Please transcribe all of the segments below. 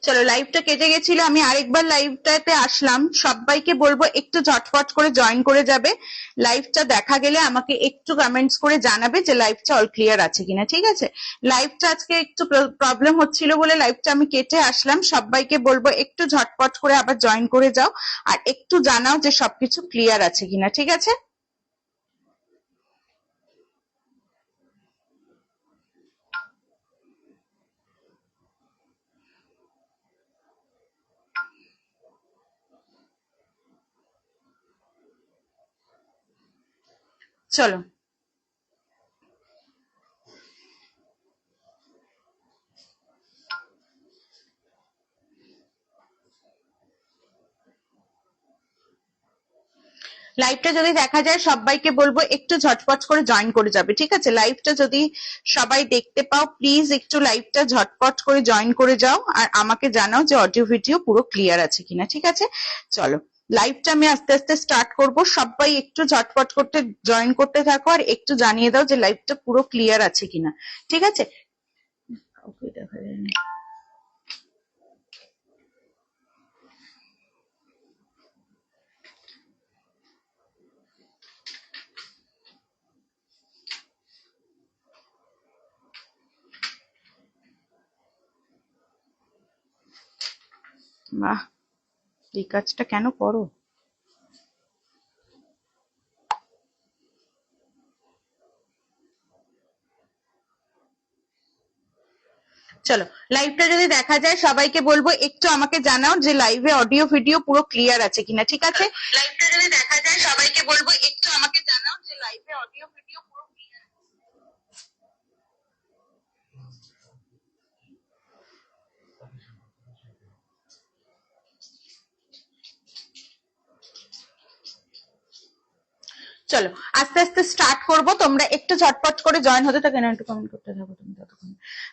চলো লাইভটা কেটে গেছিল, আমি আরেকবার লাইভটাতে আসলাম। সবাইকে বলবো একটু ঝটপট করে জয়েন করে যাবে। লাইভটা দেখা গেলে আমাকে একটু কমেন্টস করে জানাবে যে লাইভটা অল ক্লিয়ার আছে কিনা, ঠিক আছে? লাইভটা আজকে একটু প্রবলেম হচ্ছিল বলে লাইভটা আমি কেটে আসলাম। সবাইকে বলবো একটু ঝটপট করে আবার জয়েন করে যাও, আর একটু জানাও যে সবকিছু ক্লিয়ার আছে কিনা, ঠিক আছে? চলো লাইভটা যদি দেখা যায় সবাইকে বলবো একটু ঝটপট করে জয়েন করে যাবে, ঠিক আছে? লাইভটা যদি সবাই দেখতে পাও প্লিজ একটু লাইভটা ঝটপট করে জয়েন করে যাও, আর আমাকে জানাও যে অডিও ভিডিও পুরো ক্লিয়ার আছে কিনা, ঠিক আছে? চলো লাইভটা আমি আস্তে আস্তে স্টার্ট করব। সবাই একটু ঝটপট করতে জয়েন করতে থাকো, আর একটু জানিয়ে দাও যে লাইভটা পুরো ক্লিয়ার আছে কিনা, ঠিক আছে? ওকে, দেখা যায়নি। বাহ, এই কাজটা কেন করো? চলো লাইভটা যদি দেখা যায় সবাইকে বলবো একটু আমাকে জানাও যে লাইভে অডিও ভিডিও পুরো ক্লিয়ার আছে কিনা, ঠিক আছে? লাইভটা যদি দেখা যায় সবাইকে বলবো একটু আমাকে জানাও যে লাইভে অডিও ভিডিও পুরো ক্লিয়ার। চলো আস্তে আস্তে স্টার্ট করব, তোমরা একটু ঝটপট করে জয়েন হতে থাকো না, একটু কমেন্ট করতে থাকো তুমি ততক্ষণ।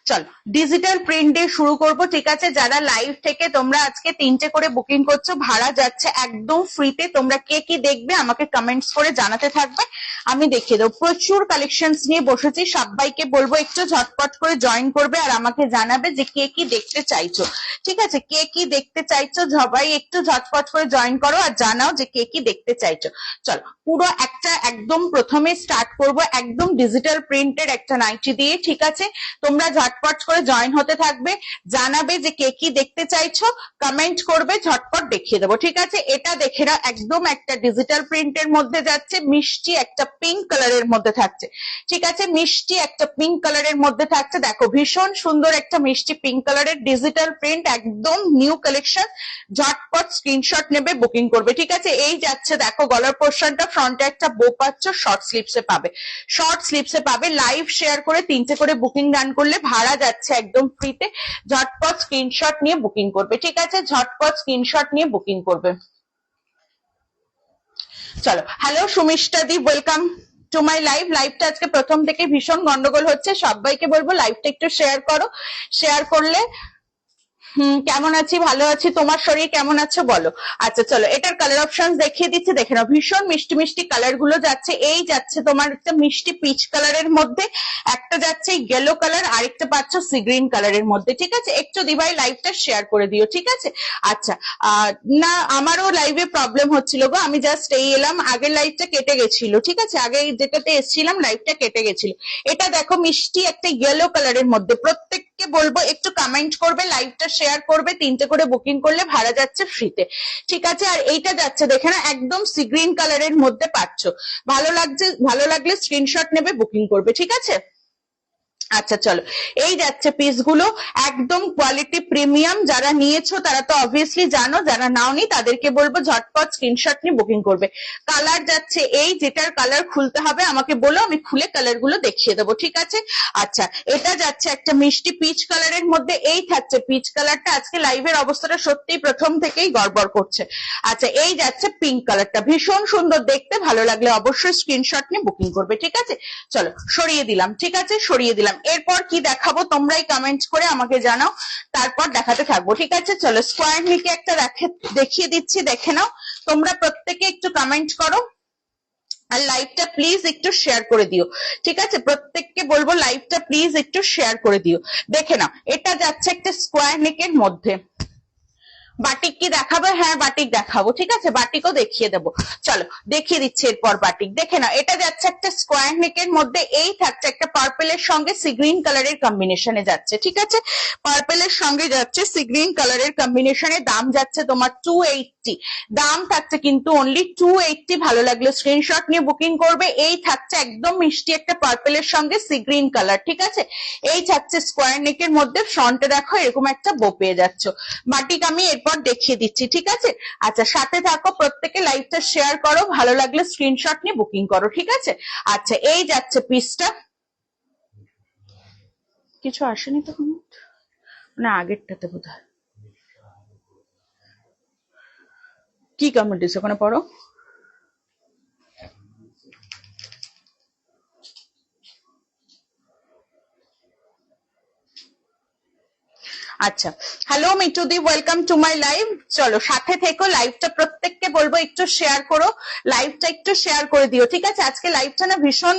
চলো ডিজিটাল প্রিন্ট দিয়ে শুরু করব, ঠিক আছে? যারা লাইভ থেকে তোমরা আজকে 3টে করে বুকিং করছো, ভাড়া যাচ্ছে একদম ফ্রিতে। তোমরা কে কি দেখবে আমাকে কমেন্টস করে জানাতে থাকবে, আমি দেখিয়ে দেবো। প্রচুর কালেকশনস নিয়ে বসেছি, সবাইকে বলবো একটু ঝটপট করে জয়েন করবে আর আমাকে জানাবে যে কে কি দেখতে চাইছো, ঠিক আছে? কে কি দেখতে চাইছো সবাই একটু ঝটপট করে জয়েন করো আর জানাও যে কে কি দেখতে চাইছো। চলো পুরো একটা একদম প্রথমে স্টার্ট করব একদম ডিজিটাল প্রিন্টের একটা নাইটি দিয়ে, ঠিক আছে? তোমরা ঝটপট করে জয়েন হতে থাকবে, জানাবে যে কে কি দেখতে চাইছো, কমেন্ট করবে, ঝটপট দেখিয়ে দেবো, ঠিক আছে? এটা দেখে নাও, একদম একটা ডিজিটাল প্রিন্টের মধ্যে যাচ্ছে, মিষ্টি একটা পিঙ্ক কালারের মধ্যে থাকছে, ঠিক আছে? মিষ্টি একটা পিঙ্ক কালারের মধ্যে থাকছে, দেখো ভীষণ সুন্দর একটা মিষ্টি পিঙ্ক কালারের ডিজিটাল প্রিন্ট, একদম নিউ কালেকশন। ঝটপট স্ক্রিনশট নেবে, বুকিং করবে, ঠিক আছে? এই যাচ্ছে দেখো গলার পোর্শনটা, ফ্রন্টে একটা বো পাচ্ছ, শর্ট স্লিভসে পাবে, শর্ট স্লিভসে পাবে। লাইভ শেয়ার করে 3টে করে বুকিং ডান করলে ভাড়া যাচ্ছে একদম ফ্রিতে। ঝটপট স্ক্রিনশট নিয়ে বুকিং করবে, ঠিক আছে? ঝটপট স্ক্রিনশট নিয়ে বুকিং করবে। চলো hello Sumishta di, welcome to my live. লাইভটা আজকে প্রথম থেকে ভীষণ গন্ডগোল হচ্ছে, সবাইকে বলবো লাইভটা একটু শেয়ার করো। শেয়ার করলে কেমন আছি? ভালো আছি, তোমার শরীর কেমন আছে বলো। আচ্ছা চলো এটার কালার অপশন দেখিয়ে দিচ্ছি, দেখে নাও। ভীষণ মিষ্টি মিষ্টি কালার গুলো যাচ্ছে। এই যাচ্ছে তোমার একটা মিষ্টি পিচ কালারের মধ্যে, একটা যাচ্ছে ইয়েলো কালার, আরেকটা পাচ্ছ সি গ্রিন কালারের মধ্যে, ঠিক আছে? একটু দিভাই লাইভটা শেয়ার করে দিও, ঠিক আছে? আচ্ছা না আমারও লাইভে প্রবলেম হচ্ছিল গো, আমি জাস্ট এই এলাম, আগের লাইভটা কেটে গেছিল, ঠিক আছে? আগে যেটাতে এসেছিলাম লাইভটা কেটে গেছিল। এটা দেখো মিষ্টি একটা ইয়েলো কালারের মধ্যে, প্রত্যেককে বলবো একটু কমেন্ট করবে, লাইভটা শেয়ার করবে, 3টে করে বুকিং করলে ভাড়া যাচ্ছে ফ্রিতে, ঠিক আছে? আর এইটা যাচ্ছে দেখে না, একদম সি গ্রিন কালারের মধ্যে পাচ্ছ। ভালো লাগছে, ভালো লাগলে স্ক্রিনশট নেবে, বুকিং করবে, ঠিক আছে? আচ্ছা চলো এই যাচ্ছে পিসগুলো, একদম কোয়ালিটি প্রিমিয়াম। যারা নিয়েছো তারা তো অবভিয়াসলি জানো, যারা নাওনি তাদেরকে বলবো ঝটপট স্ক্রিনশট নিয়ে বুকিং করবে। কালার যাচ্ছে এই, যেটার কালার খুলতে হবে আমাকে বলো, আমি খুলে কালার গুলো দেখিয়ে দেবো, ঠিক আছে? আচ্ছা এটা যাচ্ছে একটা মিষ্টি পিচ কালারের মধ্যে, এই থাকছে পিচ কালারটা। আজকে লাইভের অবস্থাটা সত্যি প্রথম থেকেই গড়বড় করছে। আচ্ছা এই যাচ্ছে পিঙ্ক কালারটা, ভীষণ সুন্দর দেখতে, ভালো লাগলে অবশ্যই স্ক্রিনশট নিয়ে বুকিং করবে, ঠিক আছে? চলো সরিয়ে দিলাম, ঠিক আছে? সরিয়ে দিলাম। এরপর কি দেখাবো তোমরাই কমেন্ট করে আমাকে জানাও, তারপর দেখাতে থাকবো, ঠিক আছে? চলো স্কোয়ার নিকে একটা দেখিয়ে দিচ্ছি, দেখে নাও। তোমরা প্রত্যেকে একটু কমেন্ট করো আর লাইভটা প্লিজ একটু শেয়ার করে দিও, ঠিক আছে? প্রত্যেককে বলবো লাইভটা প্লিজ একটু শেয়ার করে দিও। দেখে নাও এটা যাচ্ছে একটা স্কোয়ার নেকের মধ্যে, বাটিক কি দেখাবো? হ্যাঁ বাটিক দেখাবো, ঠিক আছে, বাটিকও দেখিয়ে দেবো। চলো দেখিয়ে দিচ্ছি এরপর বাটিক। দেখে নাও, এটা যাচ্ছে একটা স্কোয়ার নেকের মধ্যে, এই থাকছে একটা পার্পেলের সঙ্গে সি গ্রিন কালারের কম্বিনেশনে যাচ্ছে, ঠিক আছে, পার্পেলের সঙ্গে যাচ্ছে সি গ্রিন কালারের কম্বিনেশনে। দাম যাচ্ছে তোমার 280, দাম থাকছে কিন্তু অনলি 280। ভালো লাগলো স্ক্রিনশট নিয়ে বুকিং করবে। এই থাকছে একদম মিষ্টি একটা পার্পেলের সঙ্গে সি গ্রিন কালার, ঠিক আছে, এই থাকছে স্কোয়ার নেকের মধ্যে। ফ্রন্টে দেখো এরকম একটা বো পেয়ে যাচ্ছ। বাটিক আমি এরপর দেখিয়ে দিচ্ছি, ঠিক আছে। আচ্ছা সাথে থাকো, প্রত্যেকে লাইভটা শেয়ার করো, ভালো লাগলে স্ক্রিনশট নিয়ে বুকিং করো, ঠিক আছে। আচ্ছা এই যাচ্ছে পিসটা। কিছু আসেনি তো না, আগেরটাতে বোধ হয় কি কমেন্ট দিচ্ছে ওখানে পড়ো। আচ্ছা হ্যালো মিটুদি, ওয়েলকাম টু মাই লাইভ। চলো সাথে থেকো, লাইভটা প্রত্যেককে বলবো একটু শেয়ার করো, লাইভটা একটু শেয়ার করে দিও, ঠিক আছে। আজকে লাইভটা না ভীষণ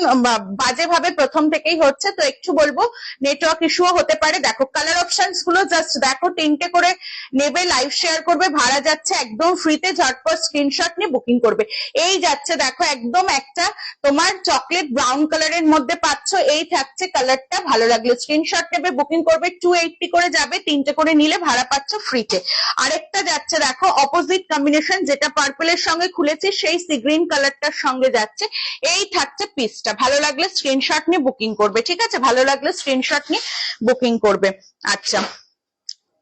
বাজে ভাবে প্রথম থেকেই হচ্ছে, তো একটু বলবো নেটওয়ার্ক ইস্যুও হতে পারে। দেখো কালার অপশনস গুলো জাস্ট দেখো, 3টে করে নেবে, লাইভ শেয়ার করবে, ভাড়া যাচ্ছে একদম ফ্রিতে, ঝটপট স্ক্রিনশট নিয়ে বুকিং করবে। এই যাচ্ছে দেখো একদম একটা তোমার চকলেট ব্রাউন কালারের মধ্যে পাচ্ছ, এই থাকছে কালারটা, ভালো লাগলে স্ক্রিনশট নেবে, বুকিং করবে। 280 করে যাবে, 3টে করে নিলে ভাড়া পাচ্ছ ফ্রিতে। আরেকটা যাচ্ছে দেখো অপোজিট কম্বিনেশন, যেটা পার্পলের সঙ্গে খুলেছি সেই সি গ্রিন কালারটার সঙ্গে যাচ্ছে, এই থাকছে পিসটা। ভালো লাগলে স্ক্রিনশট নিয়ে বুকিং করবে, ঠিক আছে, ভালো লাগলে স্ক্রিনশট নিয়ে বুকিং করবে। আচ্ছা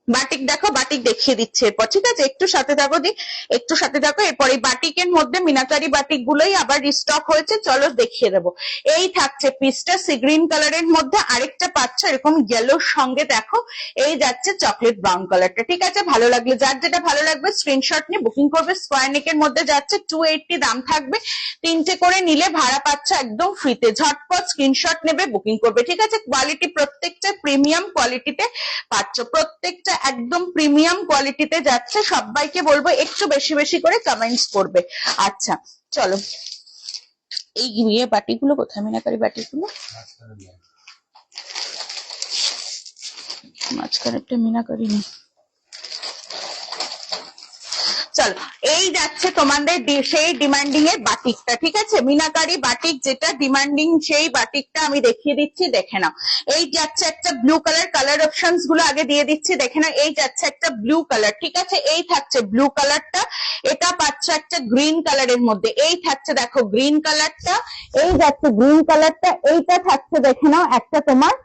বাটিক দেখো, বাটিক দেখিয়ে দিচ্ছে এরপর, ঠিক আছে, একটু সাথে থাকো দি, একটু সাথে থাকো। এরপর এই বাটিকের মধ্যে মিনাকারি বাটিক গুলোই আবার রিস্টক হয়েছে, চলো দেখিয়ে দেবো। এই থাকছে পিসটা সি গ্রিন কালারের মধ্যে, আরেকটা পাচ্ছ এরকম ইয়েলোর সঙ্গে, দেখো এই যাচ্ছে চকলেট ব্রাউন কালারটা, ঠিক আছে। ভালো লাগলে, যার যেটা ভালো লাগবে স্ক্রিনশট নিয়ে বুকিং করবে। স্কোয়ার নেকের মধ্যে যাচ্ছে 280, দাম থাকবে, 3টে করে নিলে ভাড়া পাচ্ছ একদম ফ্রিতে, ঝটপট স্ক্রিনশট নেবে বুকিং করবে, ঠিক আছে। কোয়ালিটি প্রত্যেকটা প্রিমিয়াম কোয়ালিটিতে পাচ্ছ, প্রত্যেকটা একদম প্রিমিয়াম কোয়ালিটিতে যাচ্ছে। সবাইকে বলবো একটু বেশি বেশি করে কমেন্টস করবে। আচ্ছা চলো, এই ইয়ে বাটিগুলো কোথায়, মিনাকারি বাটিগুলো মাঝখানেরটা মিনাকারি নেই। চলো এই যাচ্ছে তোমাদের সেই ডিমান্ডিং এর বাটিকটা, ঠিক আছে, মিনাকারি বাটিক যেটা ডিমান্ডিং সেই বাটিকটা আমি দেখিয়ে দিচ্ছি, দেখে নাও। এই যাচ্ছে একটা ব্লু কালার, কালার অপশনস গুলো আগে দিয়ে দিচ্ছি, দেখে নাও। এই যাচ্ছে একটা ব্লু কালার, ঠিক আছে, এই থাকছে ব্লু কালারটা, এটা পাচ্ছ একটা গ্রিন কালারের মধ্যে, এই থাকছে দেখো গ্রিন কালারটা, এই যাচ্ছে গ্রিন কালারটা, এইটা থাকছে দেখে নাও একটা তোমার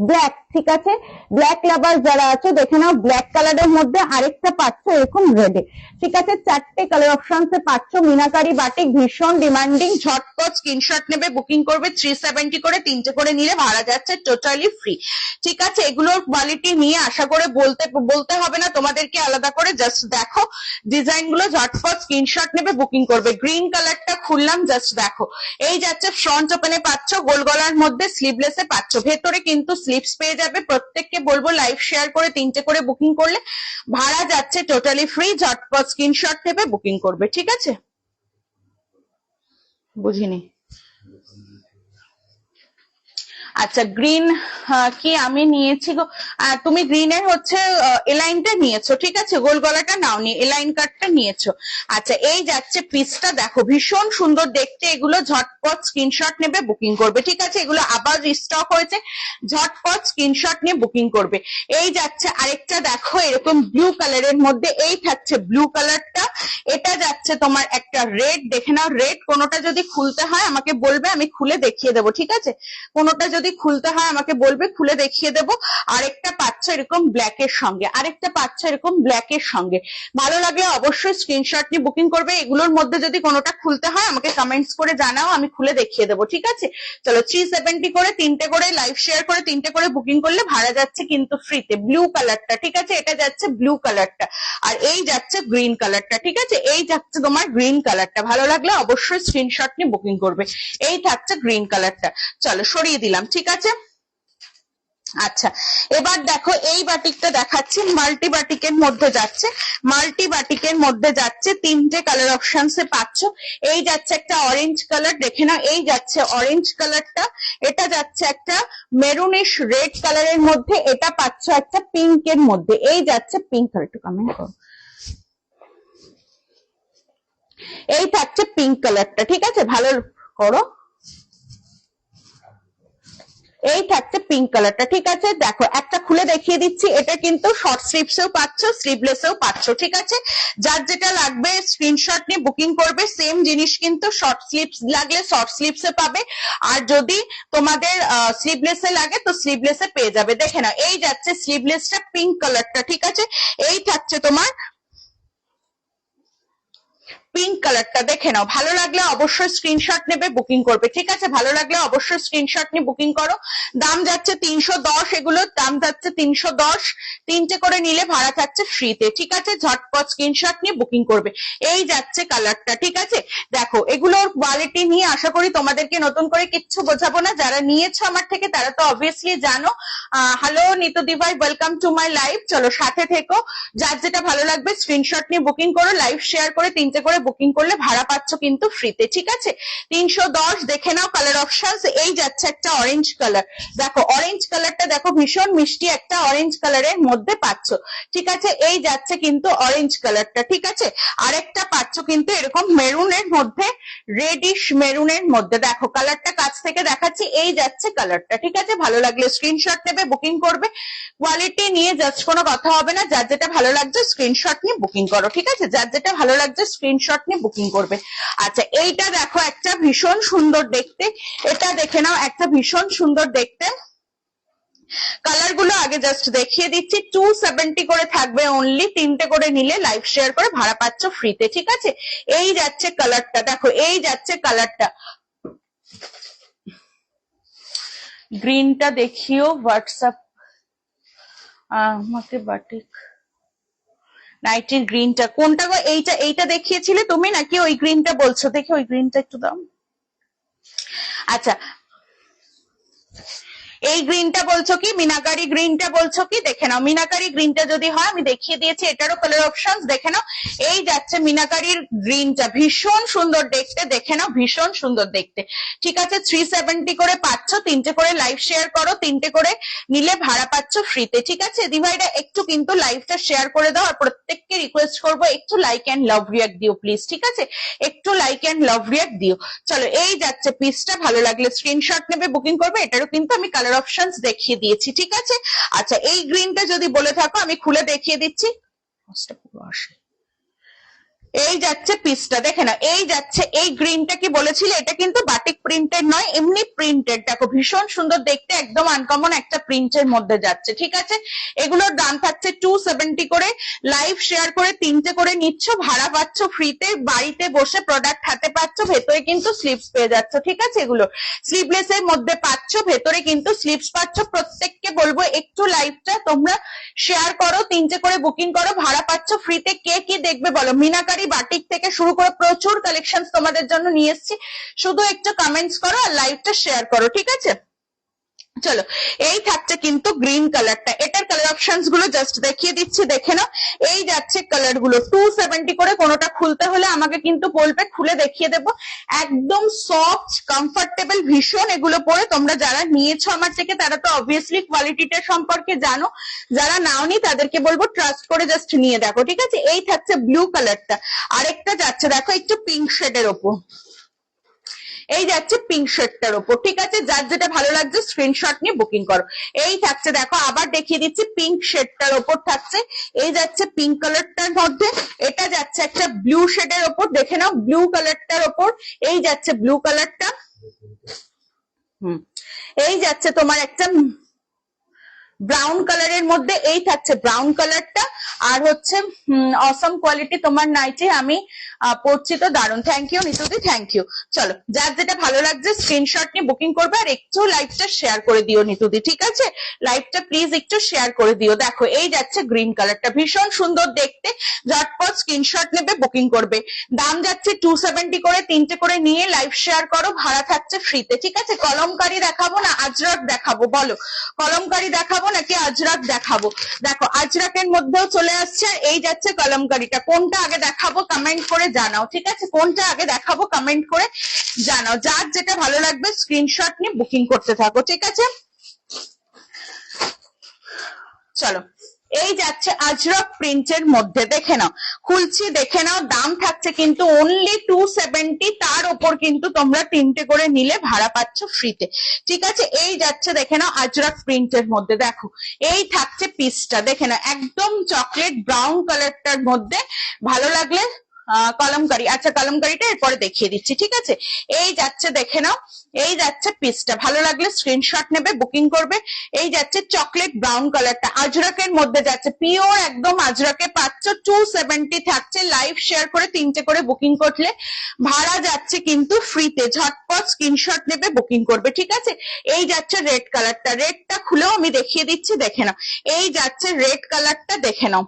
ব্ল্যাক, ঠিক আছে, ব্ল্যাক লাভার যারা আছে দেখে নাও, ব্ল্যাক কালারের মধ্যে আরেকটা পাচ্ছ এরকম রেডে, ঠিক আছে, 4টে কালার অপশনসে পাচ্ছ মিনাকারি বাটিক, ভীষণ ডিমান্ডিং, ঝটপট স্ক্রিনশট নেবে বুকিং করবে। 370 করে, 3টে করে নিলে ভাড়া যাচ্ছে টোটালি ফ্রি, ঠিক আছে। এগুলোর কোয়ালিটি নিয়ে আশা করে বলতে হবে না তোমাদেরকে আলাদা করে, জাস্ট দেখো ডিজাইন গুলো, ঝটপট স্ক্রিনশট নেবে বুকিং করবে। গ্রিন কালারটা খুললাম, জাস্ট দেখো, এই যাচ্ছে ফ্রন্ট ওপেনে পাচ্ছ, গোল গলার মধ্যে স্লিভলেসে পাচ্ছ, ভেতরে কিন্তু স্লিভস পেয়ে যাবে। প্রত্যেককে বলবো লাইভ শেয়ার করে 3টে করে বুকিং করলে ভাড়া যাচ্ছে টোটালি ফ্রি, ঝটপট স্ক্রিনশট নেবে বুকিং করবে, ঠিক আছে। বুঝিনি। আচ্ছা গ্রিন কি আমি নিয়েছি গো, তুমি গ্রিনের হচ্ছে এলাইনটা নিয়েছো, ঠিক আছে, গোল গলাটা নাওনি, এলাইন কাটটা নিয়েছো। আচ্ছা এই যাচ্ছে পিসটা, দেখো ভীষণ সুন্দর দেখতে, এগুলো ঝটপট স্ক্রিনশট নেবে বুকিং করবে, ঠিক আছে, এগুলো আবার রিস্টক হয়েছে, ঝটপট স্ক্রিনশট নিয়ে বুকিং করবে। এই যাচ্ছে আরেকটা দেখো এরকম ব্লু কালারের মধ্যে, এই থাকছে ব্লু কালারটা, এটা যাচ্ছে তোমার একটা রেড, দেখে নাও রেড, কোনোটা যদি খুলতে হয় আমাকে বলবে, আমি খুলে দেখিয়ে দেবো, ঠিক আছে, কোনোটা যদি খুলতে হয় আমাকে বলবে, খুলে দেখিয়ে দেবো। আরেকটা পাচ্ছ এরকম ব্ল্যাক এর সঙ্গে, আরেকটা পাচ্ছ এরকম ব্ল্যাক এর সঙ্গে, ভালো লাগলে অবশ্যই স্ক্রিনশট নিয়ে বুকিং করবে। এগুলোর মধ্যে যদি কোনোটা খুলতে হয় আমাকে কমেন্টস করে জানাও, আমি খুলে দেখিয়ে দেবো, ঠিক আছে। চলো 370 করে, 3টে করে লাইভ শেয়ার করে 3টে করে বুকিং করলে ভাড়া যাচ্ছে কিন্তু ফ্রিতে। ব্লু কালারটা, ঠিক আছে, এটা যাচ্ছে ব্লু কালারটা, আর এই যাচ্ছে গ্রিন কালারটা, ঠিক আছে, এই যাচ্ছে তোমার গ্রিন কালারটা, ভালো লাগলে অবশ্যই স্ক্রিনশট নিয়ে বুকিং করবে। এই থাকছে গ্রিন কালারটা, চলো সরিয়ে দিলাম, ঠিক আছে। আচ্ছা, এবার দেখো এই বাটিকটা দেখাচ্ছি, মাল্টি বাটিকের মধ্যে যাচ্ছে, মাল্টি বাটিকের মধ্যে যাচ্ছে, তিনটে কালার অপশনসে পাচ্ছ। এই যাচ্ছে একটা অরেঞ্জ কালার, দেখে নাও, এই যাচ্ছে অরেঞ্জ কালারটা, এটা যাচ্ছে একটা মেরুনিশ রেড কালারের মধ্যে, এটা পাচ্ছ একটা পিঙ্কের মধ্যে, এই যাচ্ছে পিঙ্ক কালার, একটু কমেন্ট করো, এই থাকছে পিঙ্ক কালারটা, ঠিক আছে, ভালো করো, এই থাকছে পিঙ্ক কালারটা, ঠিক আছে। দেখো একটা খুলে দেখিয়ে দিচ্ছি, এটা কিন্তু শর্ট স্লিভসেও পাচ্ছ, স্লিভলেসেও পাচ্ছ, ঠিক আছে। যার যেটা লাগবে স্ক্রিনশট নিয়ে বুকিং করবে। সেম জিনিস কিন্তু শর্ট স্লিভস লাগলে শর্ট স্লিভসে পাবে, আর যদি তোমাদের স্লিভলেসে লাগে তো স্লিভলেসে পেয়ে যাবে। দেখে নাও, এই যাচ্ছে স্লিভলেসটা পিঙ্ক কালারটা, ঠিক আছে। এই থাকছে তোমার পিঙ্ক কালারটা, দেখে নাও, ভালো লাগলে অবশ্যই স্ক্রিনশট নেবে, বুকিং করবে, ঠিক আছে। ভালো লাগলে অবশ্যই স্ক্রিনশট নিয়ে বুকিং করো। দাম যাচ্ছে 310, এগুলোর দাম যাচ্ছে 310, তিনটে করে নিলে ভাড়া থাকছে ফ্রিতে, ঠিক আছে। ঝটপট স্ক্রিনশট নিয়ে বুকিং করবে। এই যাচ্ছে কালারটা, ঠিক আছে। দেখো এগুলোর কোয়ালিটি নিয়ে আশা করি তোমাদেরকে নতুন করে কিচ্ছু বোঝাবো না, যারা নিয়েছো আমার থেকে তারা তো অবভিয়াসলি জানো। হ্যালো নিতু দিভাই, ওয়েলকাম টু মাই লাইভ। চলো সাথে থেকো, যার যেটা ভালো লাগবে স্ক্রিনশট নিয়ে বুকিং করো, লাইভ শেয়ার করে তিনটে করে বুকিং করলে ভাড়া পাচ্ছ কিন্তু ফ্রিতে, ঠিক আছে। 310, দেখে নাও কালার অপশনস। এই যাচ্ছে একটা অরেঞ্জ কালার, দেখো অরেঞ্জ কালারটা দেখো, ভীষণ মিষ্টি একটা অরেঞ্জ কালারের মধ্যে পাচ্ছ, ঠিক আছে। এই যাচ্ছে কিন্তু অরেঞ্জ কালারটা, ঠিক আছে। আরেকটা পাচ্ছ কিন্তু এরকম মেরুনের মধ্যে, রেডিশ মেরুনের মধ্যে, দেখো কালারটা কাছ থেকে দেখাচ্ছি, এই যাচ্ছে কালারটা, ঠিক আছে। ভালো লাগলে স্ক্রিনশট নেবে, বুকিং করবে। কোয়ালিটি নিয়ে জাস্ট কোনো কথা হবে না, যার যেটা ভালো লাগছে স্ক্রিনশট নিয়ে বুকিং করো, ঠিক আছে। যার যেটা ভালো লাগছে স্ক্রিনশট নিয়ে বুকিং করবে। আচ্ছা, এইটা দেখো একটা ভীষণ সুন্দর দেখতে, এটা দেখে নাও, একটা ভীষণ সুন্দর দেখতে। কালার গুলো আগে জাস্ট দেখিয়ে দিচ্ছি, 270 করে থাকবে অনলি, তিনটে করে নিলে লাইভ শেয়ার করে ভাড়া পাচ্ছ ফ্রিতে, ঠিক আছে। এই যাচ্ছে কালারটা, দেখো এই যাচ্ছে কালারটা, গ্রিনটা দেখিও হোয়াটসঅ্যাপ আমাকে, বাটিক নাইটির গ্রিনটা কোনটা গো? এইটা, এইটা দেখিয়েছিলে তুমি নাকি ওই গ্রিনটা বলছো? দেখি ওই গ্রিনটা একটু দাও। আচ্ছা, এই গ্রিনটা বলছো কি, মিনাকারি গ্রিনটা বলছো কি? দেখে নাও, মিনাকারি গ্রিনটা যদি হয় আমি দেখিয়ে দিয়েছি, এটারও কালার অপশনস দেখে নাও। এই যাচ্ছে মিনাকারির গ্রিনটা, ভীষণ সুন্দর দেখতে, দেখে নাও, ভীষণ সুন্দর দেখতে, ঠিক আছে। 370 করে পাচ্ছ, তিনটে করে লাইভ শেয়ার করো, তিনটে করে নিলে ভাড়া পাচ্ছ ফ্রিতে, ঠিক আছে। দিভাইরা একটু কিন্তু লাইভটা শেয়ার করে দাও, আর প্রত্যেককে রিকোয়েস্ট করবো একটু লাইক এন্ড লাভ রিয়াক্ট দিও প্লিজ, ঠিক আছে। একটু লাইক এন্ড লাভ রিয়াক্ট দিও। চলো, এই যাচ্ছে পিসটা, ভালো লাগলে স্ক্রিনশট নেবে, বুকিং করবে। এটারও কিন্তু আমি কালার অপশনস দেখিয়ে দিয়েছি, ঠিক আছে। আচ্ছা, এই গ্রিনটা যদি বলে থাকো আমি খুলে দেখিয়ে দিচ্ছি, এই যাচ্ছে পিসটা, দেখে না, এই যাচ্ছে। এই গ্রিনটা কি বলেছিলে, এটা কিন্তু বাটিক প্রিন্টেড নয়, এমনি প্রিন্টেড, দেখো ভীষণ সুন্দর দেখতে, একদম আনকমন একটা প্রিন্টের মধ্যে যাচ্ছে, ঠিক আছে। এগুলোর দাম থাকছে 270 করে, লাইভ শেয়ার করে তিনটে করে নিচ্ছ, ভাড়া পাচ্ছ ফ্রিতে, বাড়িতে বসে প্রোডাক্ট হাতে পাচ্ছ, ভেতরে কিন্তু স্লিভস পেয়ে যাচ্ছ, ঠিক আছে। এগুলো স্লিভলেস এর মধ্যে পাচ্ছ, ভেতরে কিন্তু স্লিভস পাচ্ছ। প্রত্যেককে বলবো একটু লাইভটা তোমরা শেয়ার করো, তিনটে করে বুকিং করো, ভাড়া পাচ্ছ ফ্রিতে। কে কি দেখবে বলো? মিনাকারি বাটিক থেকে শুরু করে প্রচুর কালেকশন তোমাদের জন্য নিয়ে এসেছি, শুধু একটু কমেন্টস করো আর লাইভটা শেয়ার করো, ঠিক আছে। চলো, এই থাকছে কিন্তু গ্রিন কালারটা, এটার কালার অপশনস গুলো জাস্ট দেখিয়ে দিচ্ছি, দেখে নাও। এই যাচ্ছে কালার গুলো, 270 করে, কোনোটা খুলতে হলে আমাকে কিন্তু বলবে, খুলে দেখিয়ে দেবো। একদম সফট কমফোর্টেবল ভীষণ এগুলো পরে। তোমরা যারা নিয়েছো আমার থেকে তারা তো অবভিয়াসলি কোয়ালিটিটা সম্পর্কে জানো, যারা নাওনি তাদেরকে বলবো ট্রাস্ট করে জাস্ট নিয়ে দেখো, ঠিক আছে। এই থাকছে ব্লু কালারটা, আরেকটা যাচ্ছে দেখো একটু পিঙ্ক শেডের ওপর, এই যাচ্ছে পিঙ্ক শেডটার ওপর, ঠিক আছে। যার যেটা ভালো লাগছে স্ক্রিনশট নিয়ে বুকিং করো। এই থাকছে দেখো, আবার দেখিয়ে দিচ্ছি, পিঙ্ক শেডটার ওপর থাকছে, এই যাচ্ছে পিঙ্ক কালারটার মধ্যে, এটা যাচ্ছে একটা ব্লু শেডের ওপর, দেখে নাও ব্লু কালারটার ওপর, এই যাচ্ছে ব্লু কালারটা, এই যাচ্ছে তোমার একটা ব্রাউন কালারের মধ্যে, এই থাকছে ব্রাউন কালারটা, আর হচ্ছে অসম কোয়ালিটি তোমার নাইটি, আমি পড়ছি তো দারুন। থ্যাংক ইউ নিতুদি, থ্যাংক ইউ। চলো, যার যেটা ভালো লাগছে স্ক্রিনশট নিয়ে বুকিং করবে, আর একটু লাইভটা শেয়ার করে দিও নিতুদি, ঠিক আছে? লাইভটা প্লিজ একটু শেয়ার করে দিও। দেখো এই যাচ্ছে গ্রিন কালারটা, ভীষণ সুন্দর দেখতে, ঝটপট স্ক্রিনশট নেবে, বুকিং করবে। দাম যাচ্ছে 270 করে, তিনটে করে নিয়ে লাইভ শেয়ার করো, ভাড়া থাকছে ফ্রিতে, ঠিক আছে? কলমকারি দেখাবো না আজরাক দেখাবো, বলো কলমকারি দেখাবো নাকি আজরাক দেখাবো? দেখো আজরাকের মধ্যেও চলে আসছে, আর এই যাচ্ছে কলমকারিটা। কোনটা আগে দেখাবো কমেন্ট করে জানাও, ঠিক আছে? কোনটা আগে দেখাবো কমেন্ট করে জানাও। যার যেটা ভালো লাগবে স্ক্রিনশট নিয়ে বুকিং করতে থাকো, ঠিক আছে? চলো, এই যাচ্ছে আজরক প্রিন্টের মধ্যে, দেখে নাও, খুলছি দেখে নাও। দাম থাকছে কিন্তু অনলি 270, তার ওপর কিন্তু তোমরা তিনটে করে নিলে ভাড়া পাচ্ছ ফ্রিতে, ঠিক আছে? এই যাচ্ছে দেখে নাও আজরক প্রিন্টের মধ্যে, দেখো এই থাকছে পিসটা, দেখে নাও একদম চকলেট ব্রাউন কালারটার মধ্যে। ভালো লাগলে কলমকারি, আচ্ছা কলমকারিটা এরপরে দেখিয়ে দিচ্ছি, ঠিক আছে? এই যাচ্ছে দেখে নাও, এই যাচ্ছে পিসটা, ভালো লাগলে স্ক্রিনশট নেবে, বুকিং করবে। এই যাচ্ছে চকলেট ব্রাউন কালারটা, আজরাকের মধ্যে যাচ্ছে, পিওর একদম আজরাকে পাচ্ছ। 270 থাকছে, লাইভ শেয়ার করে তিনটে করে বুকিং করলে ভাড়া যাচ্ছে কিন্তু ফ্রিতে, ঝটপট স্ক্রিনশট নেবে, বুকিং করবে, ঠিক আছে? এই যাচ্ছে রেড কালারটা, রেডটা খুলেও আমি দেখিয়ে দিচ্ছি, দেখে নাও। এই যাচ্ছে রেড কালারটা, দেখে নাও।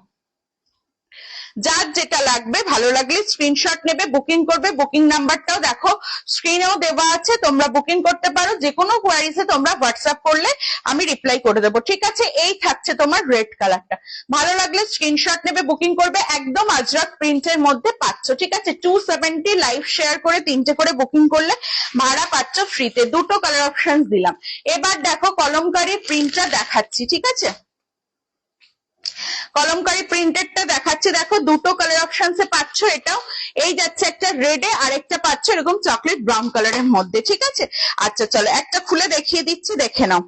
যার যেটা লাগবে ভালো লাগলে স্ক্রিনশট নেবে, বুকিং করবে। বুকিং নাম্বারটাও দেখো স্ক্রিনেও দেওয়া আছে, তোমরা বুকিং করতে পারো। যে কোনো কোয়ারিজে তোমরা হোয়াটসঅ্যাপ করলে আমি রিপ্লাই করে দেবো, ঠিক আছে? এই থাকছে তোমার রেড কালারটা, ভালো লাগলে স্ক্রিনশট নেবে, বুকিং করবে। একদম আজরাক প্রিন্টের মধ্যে পাচ্ছ, ঠিক আছে? 270, লাইভ শেয়ার করে তিনটে করে বুকিং করলে ভাড়া পাচ্ছ ফ্রিতে। দুটো কালার অপশন দিলাম। এবার দেখো কলমকারি প্রিন্টটা দেখাচ্ছি, ঠিক আছে? কলমকারি প্রিন্টেডটা দেখাচ্ছি, দেখো দুটো কালার অপশনসে পাচ্ছ। এটাও এই যাচ্ছে একটা রেডে, আর একটা পাচ্ছ এরকম চকলেট ব্রাউন কালারের মধ্যে, ঠিক আছে? আচ্ছা চলো একটা খুলে দেখিয়ে দিচ্ছি, দেখে নাও।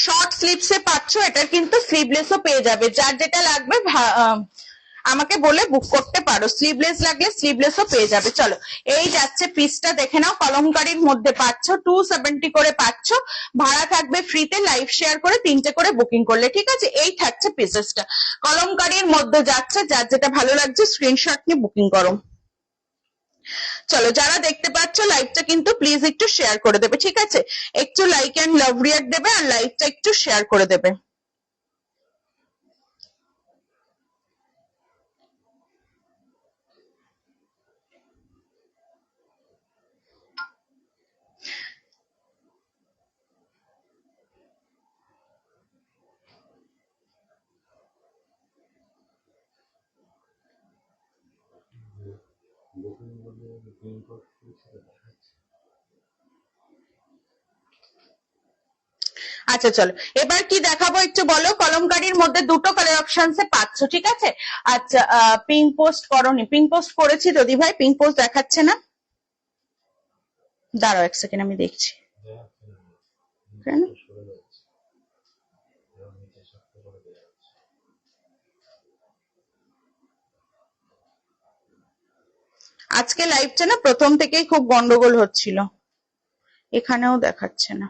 শর্ট স্লিভসে পাচ্ছ, এটার কিন্তু স্লিভলেসও পেয়ে যাবে। যার যেটা লাগবে আমাকে বলে বুক করতে পারো, স্লিভলেস লাগলে স্লিভলেসও পেয়ে যাবে। চলো, এই যাচ্ছে পিসটা, দেখে নাও, কলমকারির মধ্যে পাচ্ছ, 270 করে পাচ্ছ, ভাড়া থাকবে ফ্রিতে, লাইভ শেয়ার করে তিনটে করে বুকিং করলে, ঠিক আছে? এই থাকছে পিসেসটা, কলমকারির মধ্যে যাচ্ছে। যার যেটা ভালো লাগছে স্ক্রিনশট নিয়ে বুকিং করো। চলো, যারা দেখতে পাচ্ছ লাইভটা কিন্তু প্লিজ একটু শেয়ার করে দেবে, ঠিক আছে? একটু লাইক এন্ড লাভ রিয়াক্ট দেবে, আর লাইভটা একটু শেয়ার করে দেবে। আচ্ছা চলো, এবার কি দেখাবো একটু বলো। কলমকারির মধ্যে দুটো কালার অপশনসে পাচ্ছ, ঠিক আছে? আচ্ছা পিঙ্ক পোস্ট করনি? পিঙ্ক পোস্ট করেছি দিদি ভাই, পিঙ্ক পোস্ট দেখাচ্ছে না, দাঁড়াও এক সেকেন্ড আমি দেখছি। কেন আজকে লাইভটা না প্রথম থেকেই খুব গন্ডগোল হচ্ছিল, এখানেও দেখাচ্ছে না।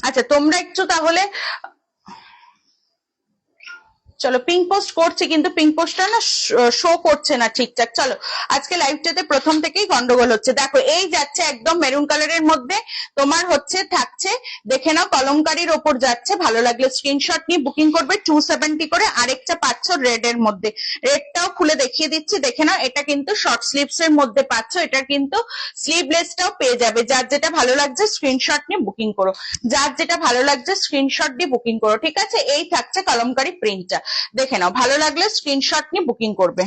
আচ্ছা তোমরা একটু তাহলে, চলো পিঙ্ক পোস্ট করছি কিন্তু পিঙ্ক পোস্টটা না শো করছে না ঠিকঠাক। চলো, আজকে লাইভটাতে প্রথম থেকেই গন্ডগোল হচ্ছে। দেখো এই যাচ্ছে একদম মেরুন কালারের মধ্যে, তোমার হচ্ছে থাকছে, দেখে নাও কলমকারির ওপর যাচ্ছে। ভালো লাগলে স্ক্রিনশট নিয়ে বুকিং করবে, 270 করে। আরেকটা পাচ্ছ রেড এর মধ্যে, রেডটাও খুলে দেখিয়ে দিচ্ছি, দেখে নাও। এটা কিন্তু শর্ট স্লিভস এর মধ্যে পাচ্ছ, এটা কিন্তু স্লিভলেসটাও পেয়ে যাবে। যার যেটা ভালো লাগছে স্ক্রিনশট নিয়ে বুকিং করো, যার যেটা ভালো লাগছে স্ক্রিনশট দিয়ে বুকিং করো, ঠিক আছে? এই থাকছে কলমকারি প্রিন্টটা, দেখে নাও। ভালো লাগলে স্ক্রিনশট নিয়ে বুকিং করবে।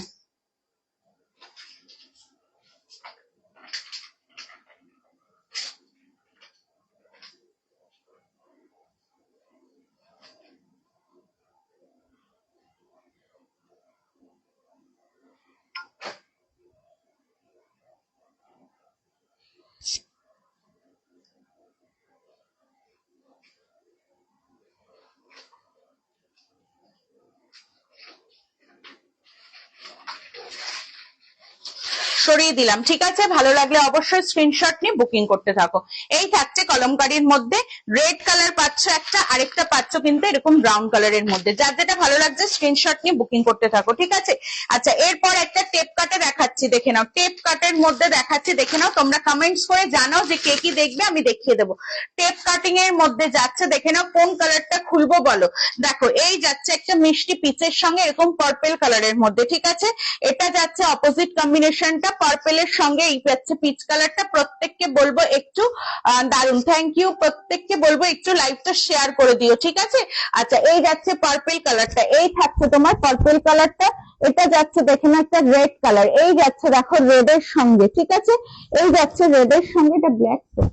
সরিয়ে দিলাম, ঠিক আছে। ভালো লাগলে অবশ্যই স্ক্রিনশট নিয়ে বুকিং করতে থাকো। এই থাকছে কলমকারীর মধ্যে, রেড কালার পাচ্ছ একটা, আরেকটা পাচ্ছ কিন্তু এরকম ব্রাউন কালারের মধ্যে। যার যেটা ভালো লাগছে স্ক্রিনশট নিয়ে বুকিং করতে থাকো, ঠিক আছে। আচ্ছা, এরপর একটা টেপ কাটে দেখাচ্ছি, দেখে নাও। টেপ কাটের মধ্যে দেখাচ্ছি, দেখে নাও। তোমরা কমেন্টস করে জানাও যে কে কি দেখবে, আমি দেখিয়ে দেবো। টেপ কাটিং এর মধ্যে যাচ্ছে, দেখে নাও কোন কালারটা খুলবো বলো। দেখো, এই যাচ্ছে একটা মিষ্টি পিচের সঙ্গে এরকম পার্পেল কালারের মধ্যে, ঠিক আছে। এটা যাচ্ছে অপোজিট কম্বিনেশনটা, পার্পেলের সঙ্গে এই যাচ্ছে পিচ কালারটা। প্রত্যেককে বলবো একটু দারুন, থ্যাংক ইউ। প্রত্যেককে বলবো একটু লাইভটা শেয়ার করে দিও, ঠিক আছে। আচ্ছা, এই যাচ্ছে পার্পেল কালারটা, এই থাকছে তোমার পার্পেল কালারটা। এটা যাচ্ছে দেখে না একটা রেড কালার, এই যাচ্ছে দেখো রেডের সঙ্গে, ঠিক আছে। এই যাচ্ছে রেডের সঙ্গে, এটা ব্ল্যাক তো,